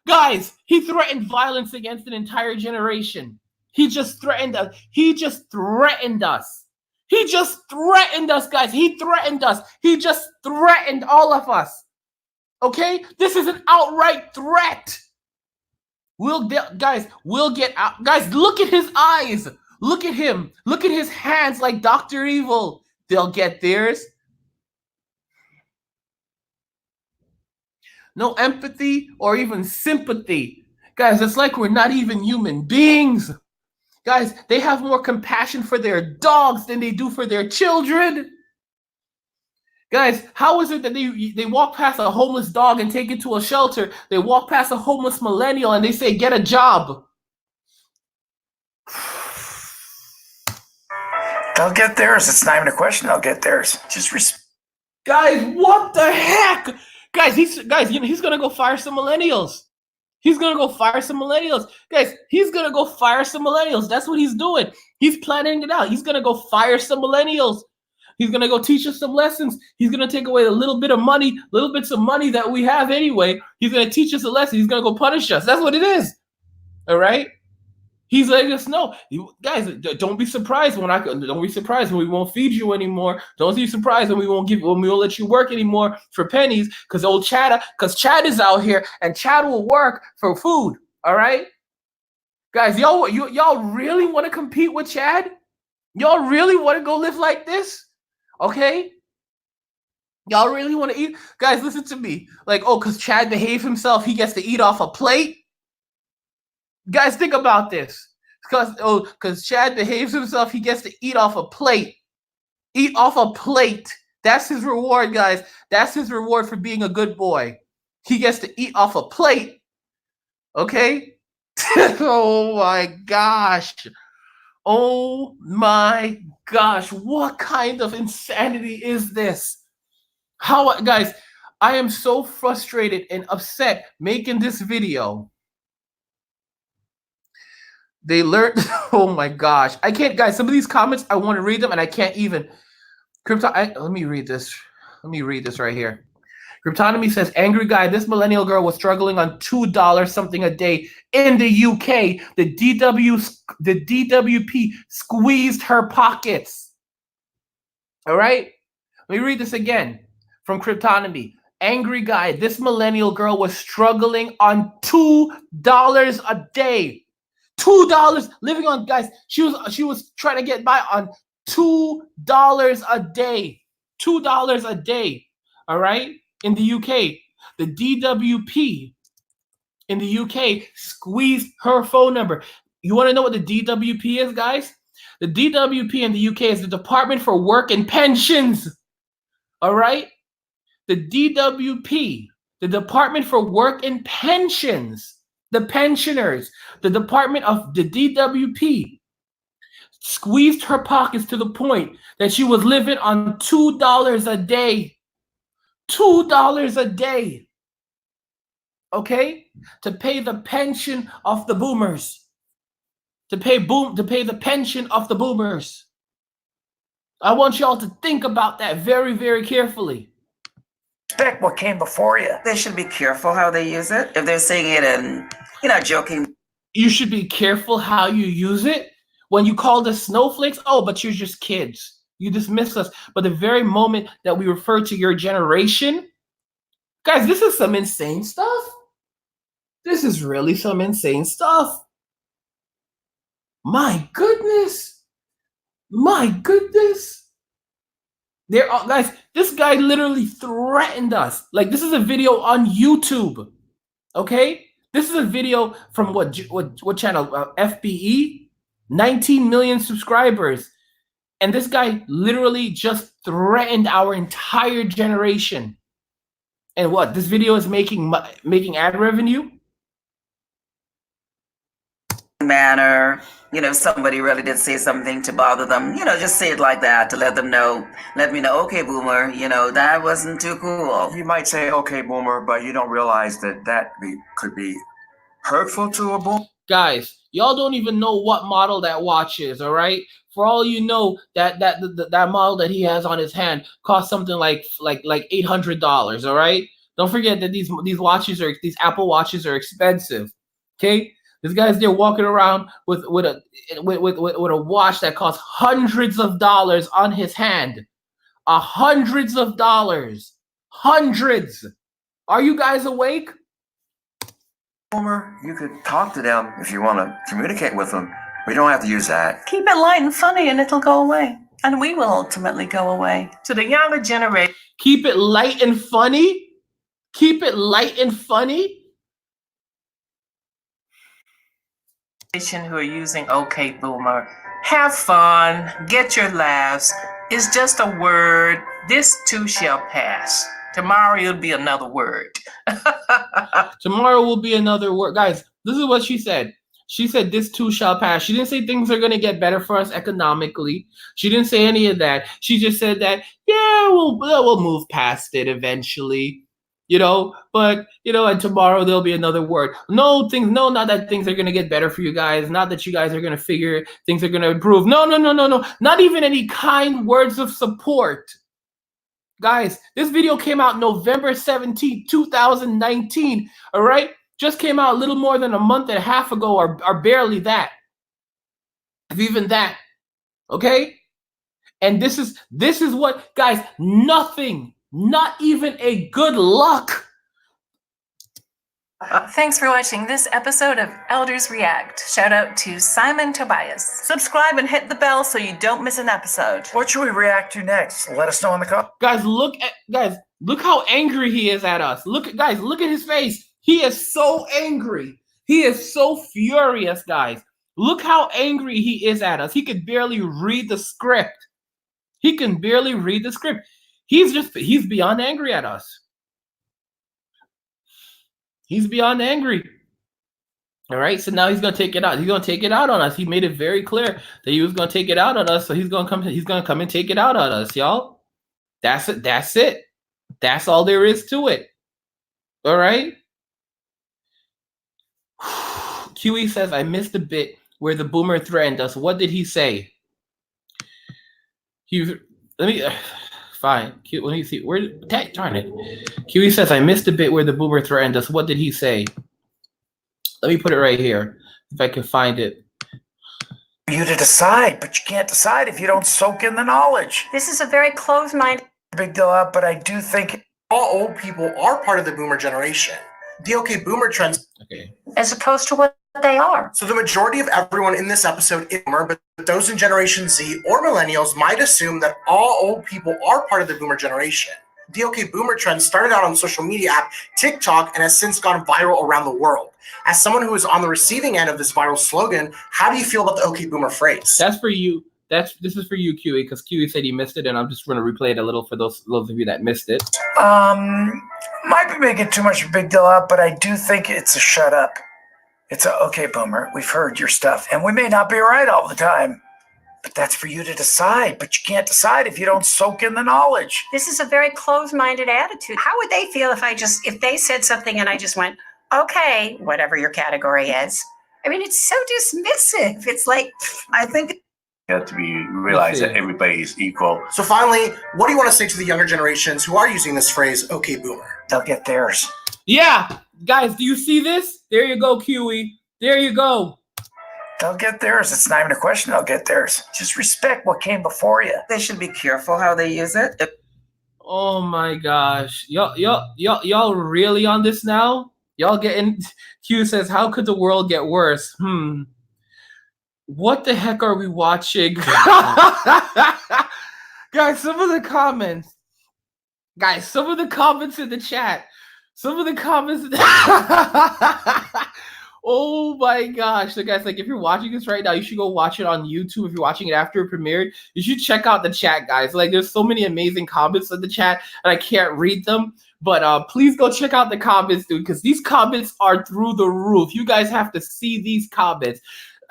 Speaker 1: Guys, he threatened violence against an entire generation. He just threatened us. He just threatened us. He just threatened us, guys. He threatened us. He just threatened all of us. Okay? This is an outright threat. We'll get out. Guys, look at his eyes. Look at him. Look at his hands like Dr. Evil. They'll get theirs. No empathy or even sympathy. Guys, it's like we're not even human beings. Guys, they have more compassion for their dogs than they do for their children. Guys, how is it that they walk past a homeless dog and take it to a shelter? They walk past a homeless millennial and they say, get a job.
Speaker 8: They'll get theirs. It's not even a question. They'll get theirs. Just
Speaker 1: Guys, what the heck? Guys, he's gonna go fire some millennials. He's gonna go fire some millennials. Guys, he's gonna go fire some millennials. That's what he's doing. He's planning it out. He's gonna go fire some millennials. He's gonna go teach us some lessons. He's gonna take away a little bit of money, little bits of money that we have anyway. He's gonna teach us a lesson. He's gonna go punish us. That's what it is. All right. He's letting us know, guys. Don't be surprised don't be surprised when we won't feed you anymore. Don't be surprised when we won't let you work anymore for pennies. Because Chad is out here and Chad will work for food. All right, guys, y'all really want to compete with Chad? Y'all really want to go live like this? Okay. Y'all really want to eat? Guys, listen to me. Like, oh, because Chad behaved himself, he gets to eat off a plate. Guys, think about this. Because Chad behaves himself, he gets to eat off a plate. Eat off a plate. That's his reward, guys. That's his reward for being a good boy. He gets to eat off a plate. Okay? Oh my gosh. Oh my gosh. What kind of insanity is this? How, guys, I am so frustrated and upset making this video. They learned, oh my gosh. I can't, guys, some of these comments, I want to read them and I can't even. Let me read this. Let me read this right here. Cryptonomy says, angry guy, this millennial girl was struggling on $2 something a day in the UK. The DWP squeezed her pockets. All right? Let me read this again from Cryptonomy. Angry guy, this millennial girl was struggling on $2 a day. $2 living on, guys, she was trying to get by on $2 a day. $2 a day. All right? In the UK, the DWP in the UK squeezed her phone number. You want to know what the DWP is, guys? The DWP in the UK is the Department for Work and Pensions. All right? The DWP, the Department for Work and Pensions, the pensioners, the Department of the DWP squeezed her pockets to the point that she was living on $2 a day. $2 a day. Okay? To pay the pension of the boomers. To pay the pension of the boomers. I want y'all to think about that very, very carefully.
Speaker 8: Respect what came before you.
Speaker 9: They should be careful how they use it. If they're saying it in, joking.
Speaker 1: You should be careful how you use it. When you call us snowflakes, oh, but you're just kids. You dismiss us. But the very moment that we refer to your generation, guys, this is some insane stuff. This is really some insane stuff. My goodness. My goodness. There are, guys, this guy literally threatened us. Like, this is a video on YouTube. Okay? This is a video from what channel? FBE? 19 million subscribers. And this guy literally just threatened our entire generation. And what? This video is making ad revenue?
Speaker 9: Manner, somebody really did say something to bother them, just say it like that to let me know, okay, boomer, that wasn't too cool.
Speaker 4: You might say, okay, boomer, but you don't realize that could be hurtful to a boomer.
Speaker 1: Guys, y'all don't even know what model that watch is, all right? For all you know, that model that he has on his hand costs something like $800, all right? Don't forget that these Apple watches are expensive. Okay? This guy's there walking around with a watch that costs hundreds of dollars on his hand. Hundreds of dollars. Hundreds. Are you guys awake?
Speaker 4: Boomer, you could talk to them if you want to communicate with them. We don't have to use that.
Speaker 11: Keep it light and funny and it'll go away. And we will ultimately go away.
Speaker 10: To the younger generation.
Speaker 1: Keep it light and funny? Keep it light and funny?
Speaker 10: Who are using okay boomer, have fun, get your laughs. It's just a word. This too shall pass. Tomorrow it'll be another word.
Speaker 1: Tomorrow will be another word. Guys, this is what she said. She said this too shall pass. She didn't say things are going to get better for us economically. She didn't say any of that. She just said that, yeah, we'll move past it eventually. But and tomorrow there'll be another word. Not that things are gonna get better for you guys. Not that you guys are gonna figure things are gonna improve. No. Not even any kind words of support. Guys, this video came out November 17th, 2019. All right? Just came out a little more than a month and a half ago, or barely that. If even that. Okay? And this is what, guys, nothing. Not even a good luck.
Speaker 2: Thanks for watching this episode of Elders React. Shout out to Simon Tobias.
Speaker 11: Subscribe and hit the bell so you don't miss an episode.
Speaker 8: What should we react to next? Let us know in the comments.
Speaker 1: Guys, look how angry he is at us. Look at his face. He is so angry. He is so furious, guys. Look how angry he is at us. He could barely read the script. He can barely read the script. He's beyond angry at us. He's beyond angry. All right, so now he's gonna take it out. He's gonna take it out on us. He made it very clear that he was gonna take it out on us. So he's gonna come and take it out on us, y'all. That's it. That's it. That's all there is to it. All right. QE says, I missed the bit where the boomer threatened us. What did he say? Fine. Let me see. Darn it. QE says, I missed the bit where the boomer threatened us. What did he say? Let me put it right here, if I can find it.
Speaker 8: For you to decide, but you can't decide if you don't soak in the knowledge.
Speaker 6: This is a very closed-minded.
Speaker 8: Big deal up, but I do think
Speaker 7: all old people are part of the boomer generation. The OK Boomer trends.
Speaker 1: Okay.
Speaker 6: As opposed to what they are.
Speaker 7: So the majority of everyone in this episode is boomer, but those in Generation Z or Millennials might assume that all old people are part of the boomer generation. The OK Boomer trend started out on social media app TikTok and has since gone viral around the world. As someone who is on the receiving end of this viral slogan, how do you feel about the OK Boomer phrase?
Speaker 1: That's for you. This is for you, QE, because QE said he missed it, and I'm just going to replay it a little for those of you that missed it.
Speaker 8: Might be making too much of a big deal out, but I do think it's a shut up. It's a, okay, Boomer, we've heard your stuff, and we may not be right all the time, but that's for you to decide. But you can't decide if you don't soak in the knowledge.
Speaker 6: This is a very closed-minded attitude. How would they feel if they said something and I just went, okay, whatever your category is? I mean, it's so dismissive. It's like,
Speaker 9: I think
Speaker 3: You have to be realize that everybody is equal.
Speaker 7: So finally, what do you want to say to the younger generations who are using this phrase, OK Boomer?
Speaker 8: They'll get theirs.
Speaker 1: Yeah, guys, do you see this? There you go, QE. There you go.
Speaker 8: They'll get theirs. It's not even a question. They'll get theirs. Just respect what came before you.
Speaker 9: they should be careful how they use it.
Speaker 1: Oh my gosh, y'all really on this now? Y'all getting? Q says, "How could the world get worse?" What the heck are we watching? Guys, some of the comments. Guys, some of the comments in the chat. Some of the comments. Oh my gosh. So guys, like if you're watching this right now, you should go watch it on YouTube. If you're watching it after it premiered, you should check out the chat, guys. Like there's so many amazing comments in the chat and I can't read them. But please go check out the comments, dude, because these comments are through the roof. You guys have to see these comments.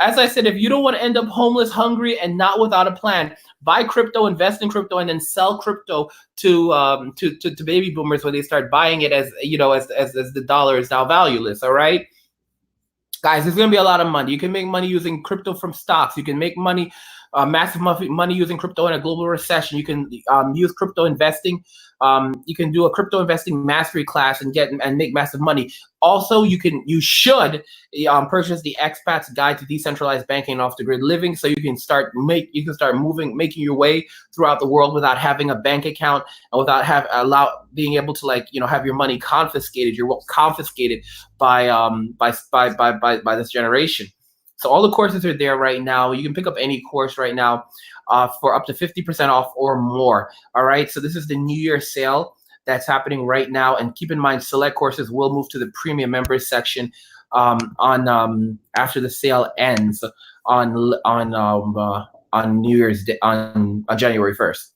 Speaker 1: As I said, if you don't want to end up homeless, hungry, and not without a plan, buy crypto, invest in crypto, and then sell crypto to baby boomers when they start buying it as the dollar is now valueless. All right, guys, there's gonna be a lot of money. You can make money using crypto from stocks. You can make money, massive money using crypto in a global recession. You can use crypto investing. You can do a crypto investing mastery class and make massive money. Also, you should purchase the Expat's Guide to Decentralized Banking and Off-the-Grid Living, so you can start making your way throughout the world without having a bank account and without being able to have your money confiscated, your wealth confiscated by this generation. So all the courses are there right now. You can pick up any course right now for up to 50% off or more. All right. So this is the New Year sale that's happening right now. And keep in mind, select courses will move to the premium members section after the sale ends on New Year's Day, on January 1st.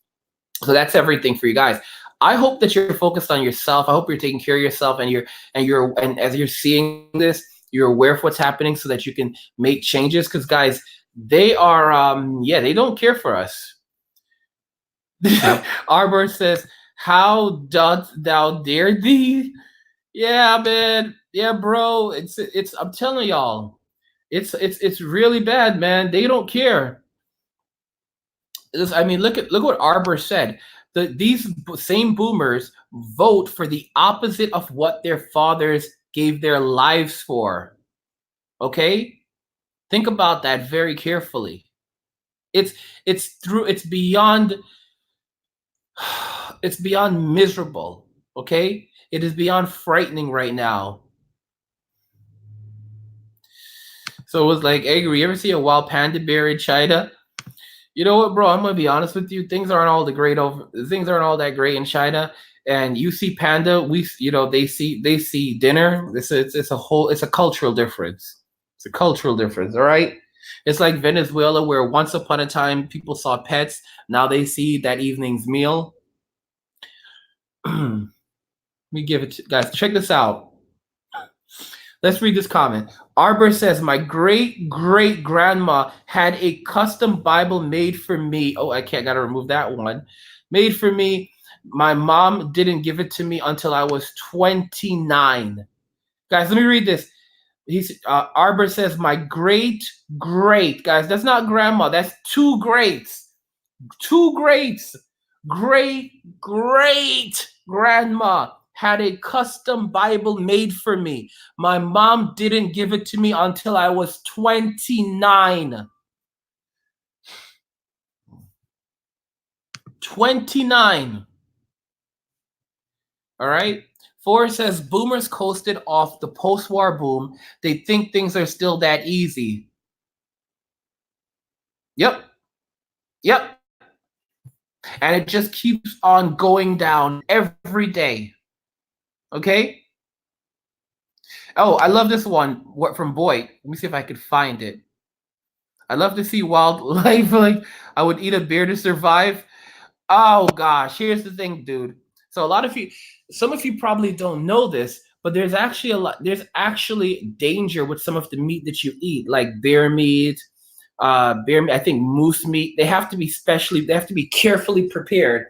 Speaker 1: So that's everything for you guys. I hope that you're focused on yourself. I hope you're taking care of yourself and as you're seeing this, you're aware of what's happening so that you can make changes. Because guys, they are they don't care for us. Arbor says, how doth thou dare thee? Yeah, man. Yeah, bro. It's I'm telling y'all, it's really bad, man. They don't care. Look what Arbor said. These same boomers vote for the opposite of what their fathers gave their lives for. Okay? Think about that very carefully. It's beyond miserable. Okay? It is beyond frightening right now. So it was like, angry. You ever see a wild panda bear in China? You know what, bro? I'm gonna be honest with you. Things aren't all that great in China. and you see panda, they see dinner. It's a cultural difference. It's a cultural difference, all right? It's like Venezuela, where once upon a time people saw pets, now they see that evening's meal. Let me give it to guys. Check this out. Let's read this comment. Arbor says, my great grandma had a custom Bible made for me. Oh, gotta remove that one. Made for me. My mom didn't give it to me until I was 29. Guys, let me read this. Arbor says, my great, guys, that's not grandma. That's two greats. Two greats. Great grandma had a custom Bible made for me. My mom didn't give it to me until I was 29. 29. All right. Forrest says, boomers coasted off the post-war boom. They think things are still that easy. Yep. And it just keeps on going down every day. Okay? Oh, I love this one from Boyd. Let me see if I could find it. I love to see wildlife. Like, I would eat a bear to survive. Oh, gosh. Here's the thing, dude. So some of you probably don't know this, but there's actually danger with some of the meat that you eat, like bear meat, I think moose meat. They have to be carefully prepared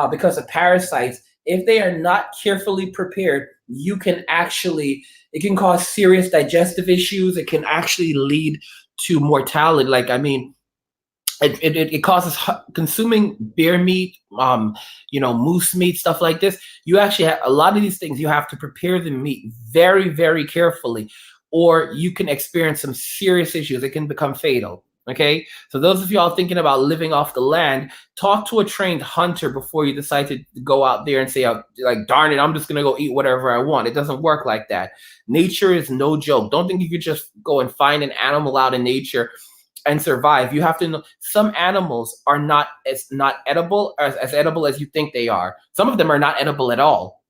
Speaker 1: because of parasites. If they are not carefully prepared, it can cause serious digestive issues. It can actually lead to mortality. Like, I mean, it causes consuming bear meat, moose meat, stuff like this. You actually have a lot of these things. You have to prepare the meat very, very carefully, or you can experience some serious issues. It can become fatal. Okay, so those of y'all thinking about living off the land, talk to a trained hunter before you decide to go out there and say, like, darn it, I'm just gonna go eat whatever I want. It doesn't work like that. Nature is no joke. Don't think you could just go and find an animal out in nature and survive. You have to know some animals are not edible as edible as you think they are. Some of them are not edible at all.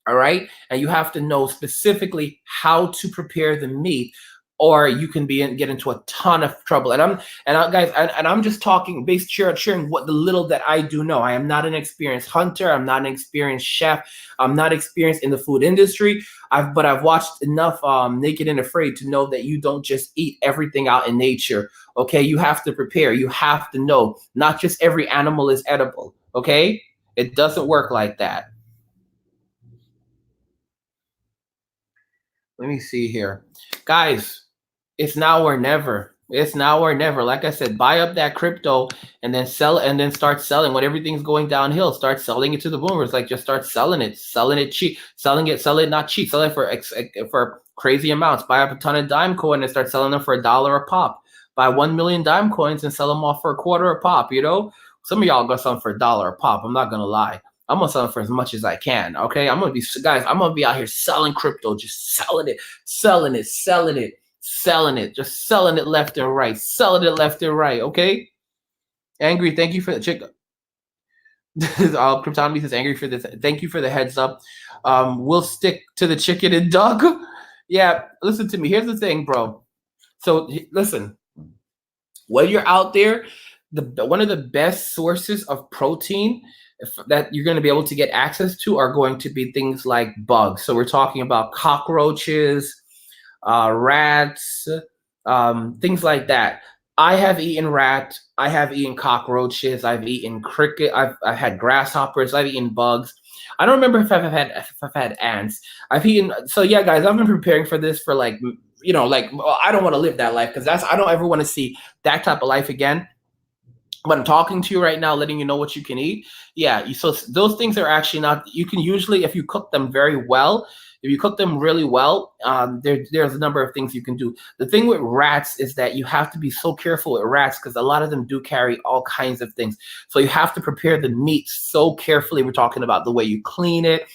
Speaker 1: All right, and you have to know specifically how to prepare the meat, or you can get into a ton of trouble. And I'm just talking sharing what the little that I do know. I am not an experienced hunter. I'm not an experienced chef. I'm not experienced in the food industry. But I've watched enough Naked and Afraid to know that you don't just eat everything out in nature. Okay, you have to prepare. You have to know. Not just every animal is edible. Okay, it doesn't work like that. Let me see here, guys. It's now or never. It's now or never. Like I said, buy up that crypto and then sell it, and then start selling when everything's going downhill. Start selling it to the boomers. Like, just start selling it cheap, sell it not cheap, sell it for crazy amounts. Buy up a ton of dime coin and start selling them for $1 a pop. Buy 1 million dime coins and sell them off for $0.25 a pop. Some of y'all got something for $1 a pop. I'm not gonna lie. I'm gonna sell it for as much as I can. Okay, I'm gonna be out here selling crypto, just selling it, just selling it left and right, okay? Angry, thank you for the chick. Cryptonomy says, angry for this. Thank you for the heads up. We'll stick to the chicken and duck. Yeah, listen to me. Here's the thing, bro. So listen, when you're out there, one of the best sources of protein that you're going to be able to get access to are going to be things like bugs. So we're talking about cockroaches, rats, things like that. I have eaten rat. I have eaten cockroaches. I've eaten cricket. I've had grasshoppers. I've eaten bugs. I don't remember if I've had ants. I've eaten. So yeah, guys, I've been preparing for this for I don't want to live that life, because I don't ever want to see that type of life again. But I'm talking to you right now, letting you know what you can eat. Yeah, so those things are actually not. You can usually, if you cook them very well, if you cook them really well, there's a number of things you can do. The thing with rats is that you have to be so careful with rats, because a lot of them do carry all kinds of things. So you have to prepare the meat so carefully. We're talking about the way you clean it,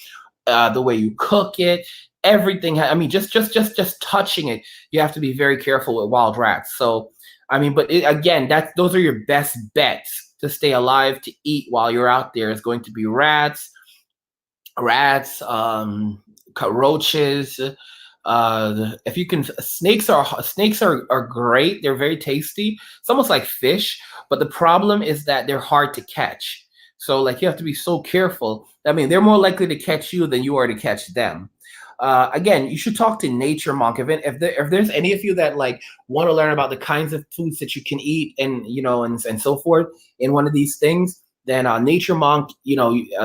Speaker 1: the way you cook it, everything. I mean, just touching it, you have to be very careful with wild rats. So, I mean, but again, those are your best bets to stay alive, to eat while you're out there, is going to be rats, rats, roaches. If you can, snakes are great. They're very tasty. It's almost like fish, but the problem is that they're hard to catch. So like you have to be so careful. I mean, they're more likely to catch you than you are to catch them. Again, you should talk to Nature Monk. If there's any of you that like want to learn about the kinds of foods that you can eat and and so forth in one of these things, then Nature Monk,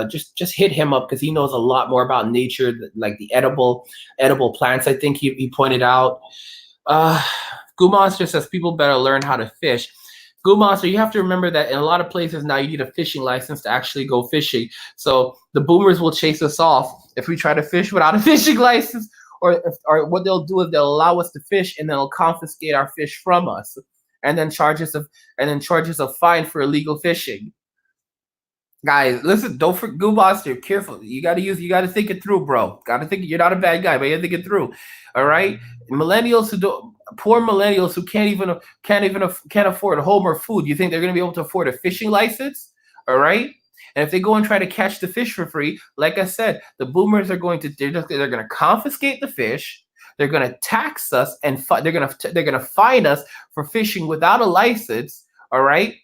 Speaker 1: just hit him up because he knows a lot more about nature, like the edible plants. I think he pointed out. Goo Monster says people better learn how to fish. Goo Monster, you have to remember that in a lot of places now you need a fishing license to actually go fishing. So the boomers will chase us off if we try to fish without a fishing license, or what they'll do is they'll allow us to fish and then they'll confiscate our fish from us, and then charge us a fine for illegal fishing. Guys, listen, don't forget, Goo Monster, careful. You gotta think it through, bro. Gotta think. You're not a bad guy, but you gotta think it through. All right, poor millennials who can't afford a home or food. You think they're gonna be able to afford a fishing license? All right, and if they go and try to catch the fish for free, like I said, the boomers are they're gonna confiscate the fish. They're gonna tax us and they're gonna fine us for fishing without a license. All right.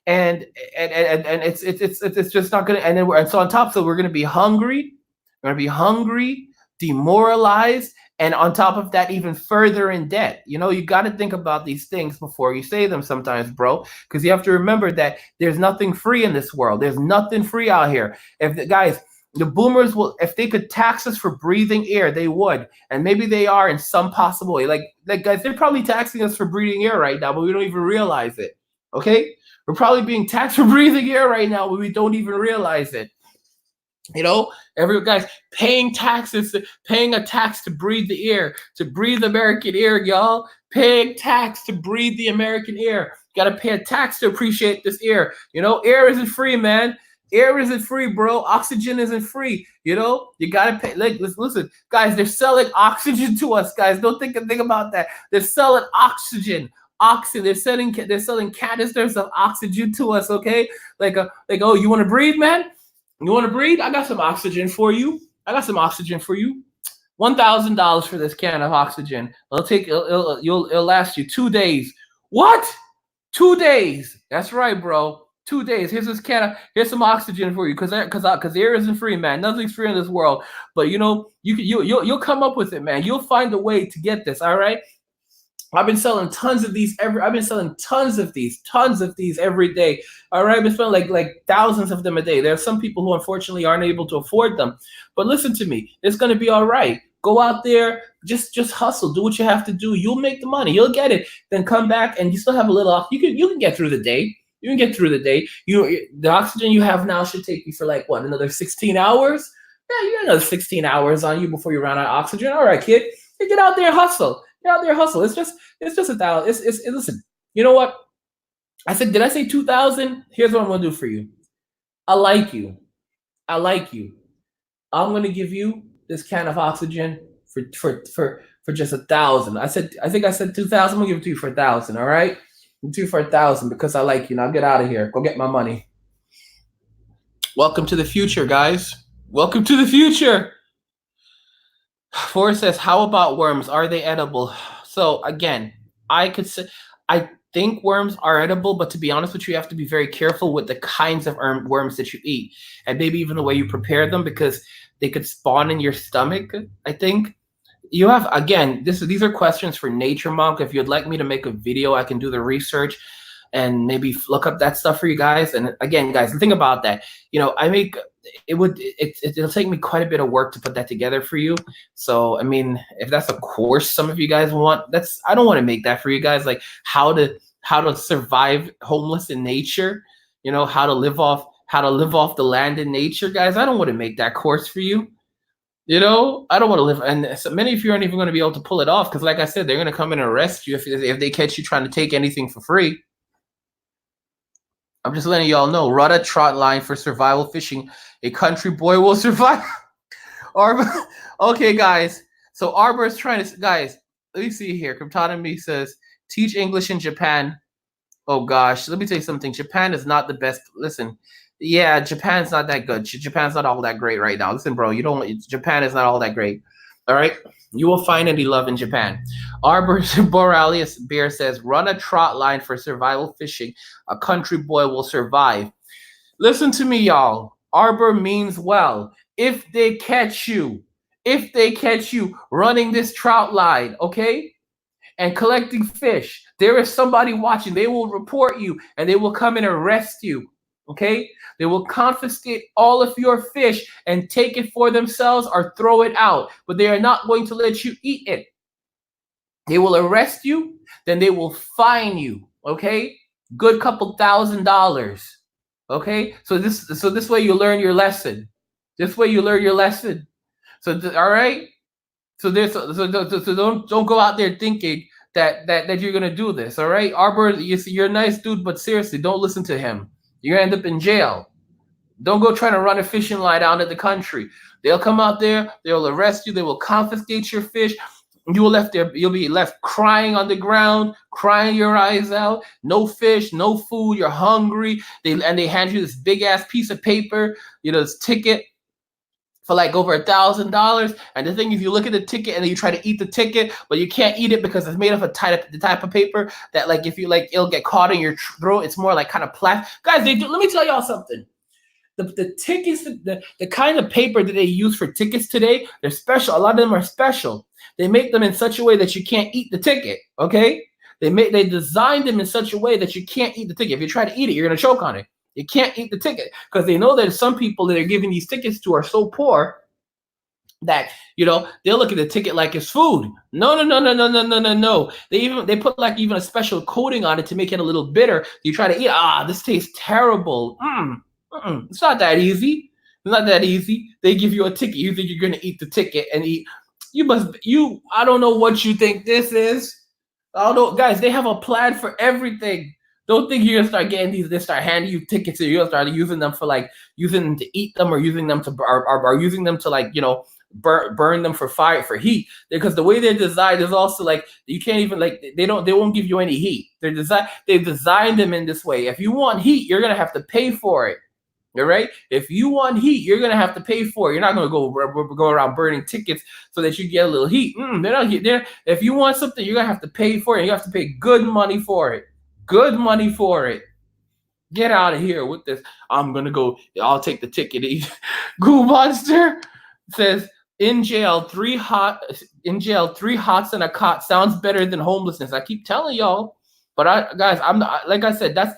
Speaker 1: And it's just not gonna. And so on top, so we're gonna be hungry. We're gonna be hungry, demoralized, and on top of that, even further in debt. You got to think about these things before you say them sometimes, bro, because you have to remember that there's nothing free in this world. There's nothing free out here. The boomers will, if they could tax us for breathing air, they would, and maybe they are in some possible way. Like guys, they're probably taxing us for breathing air right now, but we don't even realize it. Okay. We're probably being taxed for breathing air right now, but we don't even realize it. Every guy's paying a tax to breathe the air, to breathe American air, y'all. Paying tax to breathe the American air. Got to pay a tax to appreciate this air. Air isn't free, man. Air isn't free, bro. Oxygen isn't free. You got to pay. Like, listen, guys, they're selling oxygen to us, guys. Don't think about that. They're selling oxygen. They're selling canisters of oxygen to us, okay? Oh, you want to breathe, man? You want to breathe? I got some oxygen for you. $1,000 for this can of oxygen. It'll last you 2 days. What? 2 days? That's right, bro. 2 days. Here's this here's some oxygen for you, because air isn't free, man. Nothing's free in this world. But you'll come up with it, man. You'll find a way to get this. All right. I've been selling tons of these every day. All right, I've been selling like thousands of them a day. There are some people who unfortunately aren't able to afford them. But listen to me, it's gonna be all right. Go out there, just hustle, do what you have to do. You'll make the money, you'll get it. Then come back and you still have a little off. You can get through the day. The oxygen you have now should take you for like what, another 16 hours? Yeah, you got another 16 hours on you before you run out of oxygen. All right, kid, you get out there and hustle. It's just $1,000. Listen, you know what? Did I say 2,000? Here's what I'm gonna do for you. I like you. I'm gonna give you this can of oxygen for just 1,000. I think I said 2,000. I'm gonna give it to you for 1,000. All right? I'm to you for 1,000 because I like you. Now get out of here. Go get my money. Welcome to the future, guys. Welcome to the future. Forrest says, how about worms? Are they edible? So again, I think worms are edible, but to be honest with you, you have to be very careful with the kinds of worms that you eat, and maybe even the way you prepare them, because they could spawn in your stomach. I think you have, again, these are questions for Nature Monk. If you'd like me to make a video, I can do the research and maybe look up that stuff for you guys. And again, guys, think about that. It'll take me quite a bit of work to put that together for you. So, I mean, if that's a course some of you guys want, I don't want to make that for you guys. Like how to survive homeless in nature, how to live off the land in nature, guys. I don't want to make that course for you. I don't want to live. And so many of you aren't even going to be able to pull it off. Cause like I said, they're going to come and arrest you if they catch you trying to take anything for free. I'm just letting y'all know. Rudder trot line for survival fishing. A country boy will survive. Okay, guys. So Arbor is trying to, guys, let me see here. Cryptonomy says, teach English in Japan. Oh gosh, let me tell you something. Japan is not the best. Listen, Yeah, Japan's not that good. Japan's not all that great right now. Listen, bro, Japan is not all that great. All right? You will find any love in Japan. Arbor Borealis Bear says, run a trot line for survival fishing. A country boy will survive. Listen to me, y'all. Arbor means well. If they catch you running this trout line, okay, and collecting fish, there is somebody watching. They will report you and they will come and arrest you, okay? They will confiscate all of your fish and take it for themselves or throw it out, but they are not going to let you eat it. They will arrest you, then they will fine you, okay? Good couple $1,000, okay? So this way you learn your lesson. This way you learn your lesson. So all right? So don't go out there thinking that you're gonna do this, all right? Arbor, you're a nice dude, but seriously, don't listen to him. You're gonna end up in jail. Don't go trying to run a fishing line out of the country. They'll come out there, they'll arrest you, they will confiscate your fish. You'll be left crying on the ground, crying your eyes out. No fish, no food. You're hungry. They hand you this big ass piece of paper, this ticket for like over $1,000. And the thing, if you look at the ticket and then you try to eat the ticket, but you can't eat it because it's made of the type of paper that, like, if you like, it'll get caught in your throat. It's more like kind of plastic. Guys, let me tell y'all something. The tickets, the kind of paper that they use for tickets today, they're special. A lot of them are special. They make them in such a way that you can't eat the ticket, okay? They designed them in such a way that you can't eat the ticket. If you try to eat it, you're going to choke on it. You can't eat the ticket because they know that some people that they're giving these tickets to are so poor that, they'll look at the ticket like it's food. No. They put like even a special coating on it to make it a little bitter. You try to eat, this tastes terrible. It's not that easy. It's not that easy. They give you a ticket. You think you're going to eat the ticket and eat. I don't know what you think this is. I don't know. Guys, they have a plan for everything. Don't think you're going to start getting these. They start handing you tickets and you're going to start using them to eat them or using them to like, burn them for heat. Because the way they're designed is also like, you can't even they won't give you any heat. They've designed them in this way. If you want heat, you're going to have to pay for it. All right. If you want heat, you're gonna have to pay for it. You're not gonna go around burning tickets so that you get a little heat. They're not there. If you want something, you're gonna have to pay for it. You have to pay good money for it. Good money for it. Get out of here with this. I'll take the ticket. Goo Monster says in jail 3 hots and a cot sounds better than homelessness. I keep telling y'all, but I'm not, like I said, that's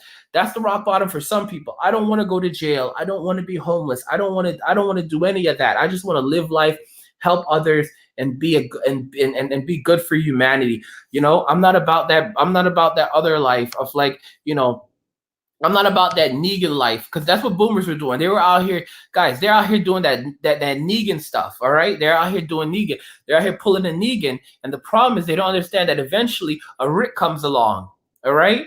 Speaker 1: the rock bottom for some people. I don't want to go to jail. I don't want to be homeless. I don't want to do any of that. I just want to live life, help others, and be be good for humanity. I'm not about that. I'm not about that other life of like, I'm not about that Negan life, because that's what boomers were doing. They were out here, guys. They're out here doing that Negan stuff. All right, they're out here doing Negan. They're out here pulling a Negan, and the problem is they don't understand that eventually a Rick comes along. All right.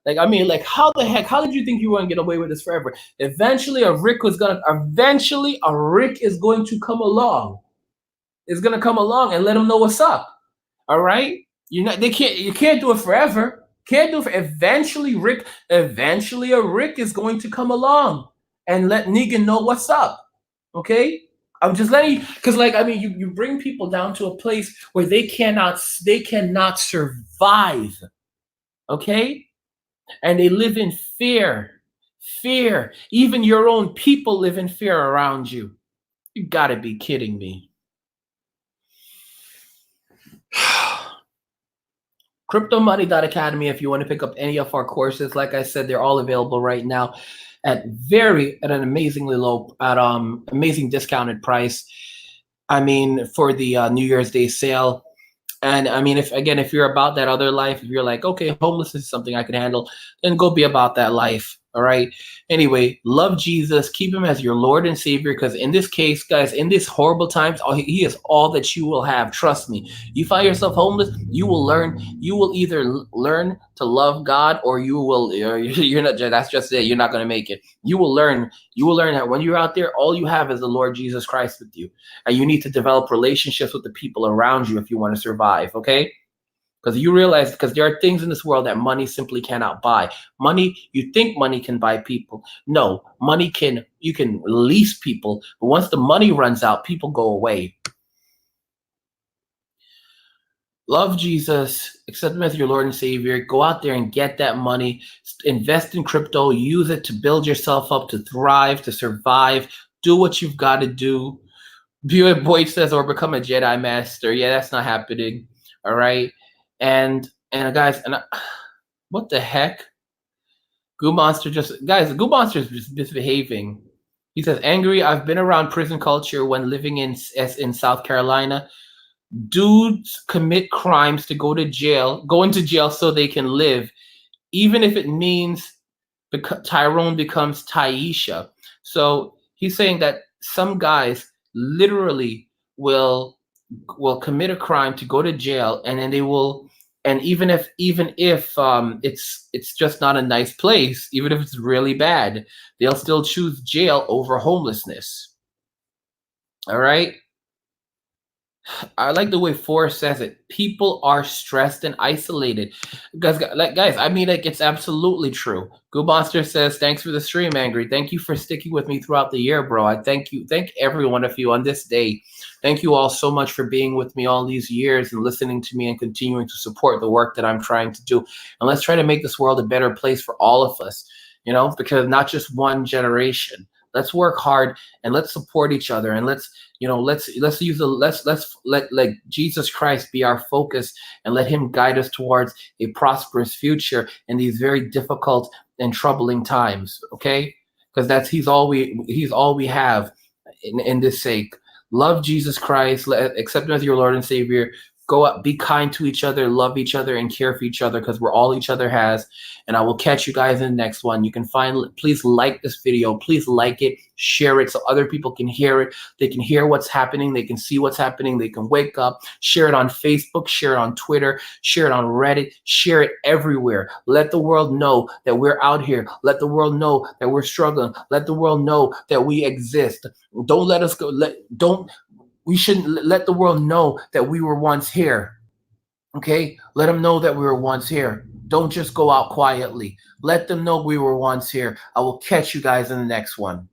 Speaker 1: How the heck? How did you think you were gonna get away with this forever? Eventually, a Rick is going to come along. It's gonna come along and let them know what's up. All right. You can't do it forever. Can't do it. Eventually, a Rick is going to come along and let Negan know what's up. Okay. I'm just letting you, because you bring people down to a place where they cannot survive. Okay. And they live in fear. Even your own people live in fear around you. You gotta be kidding me. CryptoMoney.academy if you want to pick up any of our courses. Like I said, they're all available right now at an amazingly amazing discounted price. For the New Year's Day sale. And if you're about that other life, if you're like, okay, homelessness is something I can handle, then go be about that life. All right. Anyway, love Jesus. Keep him as your Lord and Savior. Because in this case, guys, in these horrible times, he is all that you will have. Trust me. You find yourself homeless, you will either learn to love God, or you're not. That's just it. You're not going to make it. You will learn that when you're out there, all you have is the Lord Jesus Christ with you. And you need to develop relationships with the people around you if you want to survive. Okay. Because you realize, because there are things in this world that money simply cannot buy. Money, you think money can buy people. No, money can, you can lease people, but once the money runs out, people go away. Love Jesus, accept him as your Lord and Savior. Go out there and get that money. Invest in crypto. Use it to build yourself up, to thrive, to survive. Do what you've got to do. Buick Boyd says, or become a Jedi Master. Yeah, that's not happening. All right. And guys, what the heck? Goo Monster Goo Monster is just misbehaving. He says, angry. I've been around prison culture when living in South Carolina. Dudes commit crimes to go into jail so they can live, even if it means Tyrone becomes Taisha. So he's saying that some guys literally will commit a crime to go to jail, and then they will, and even if it's just not a nice place, even if it's really bad, they'll still choose jail over homelessness. All right. I like the way Forrest says it. People are stressed and isolated. Guys, I mean, like, it's absolutely true. Goo Monster says, thanks for the stream, Angry. Thank you for sticking with me throughout the year, bro. I thank you. Thank every one of you on this day. Thank you all so much for being with me all these years and listening to me and continuing to support the work that I'm trying to do. And let's try to make this world a better place for all of us, you know, because not just one generation. Let's work hard and let's support each other, and let's let Jesus Christ be our focus, and let him guide us towards a prosperous future in these very difficult and troubling times. Okay, because he's all we have in this sake. Love Jesus Christ, accept him as your Lord and Savior. Go out, be kind to each other, love each other, and care for each other, because we're all each other has. And I will catch you guys in the next one. You can please like this video. Please like it, share it so other people can hear it. They can hear what's happening. They can see what's happening. They can wake up. Share it on Facebook. Share it on Twitter. Share it on Reddit. Share it everywhere. Let the world know that we're out here. Let the world know that we're struggling. Let the world know that we exist. Don't let us go. We shouldn't let the world know that we were once here. Okay? Let them know that we were once here. Don't just go out quietly. Let them know we were once here. I will catch you guys in the next one.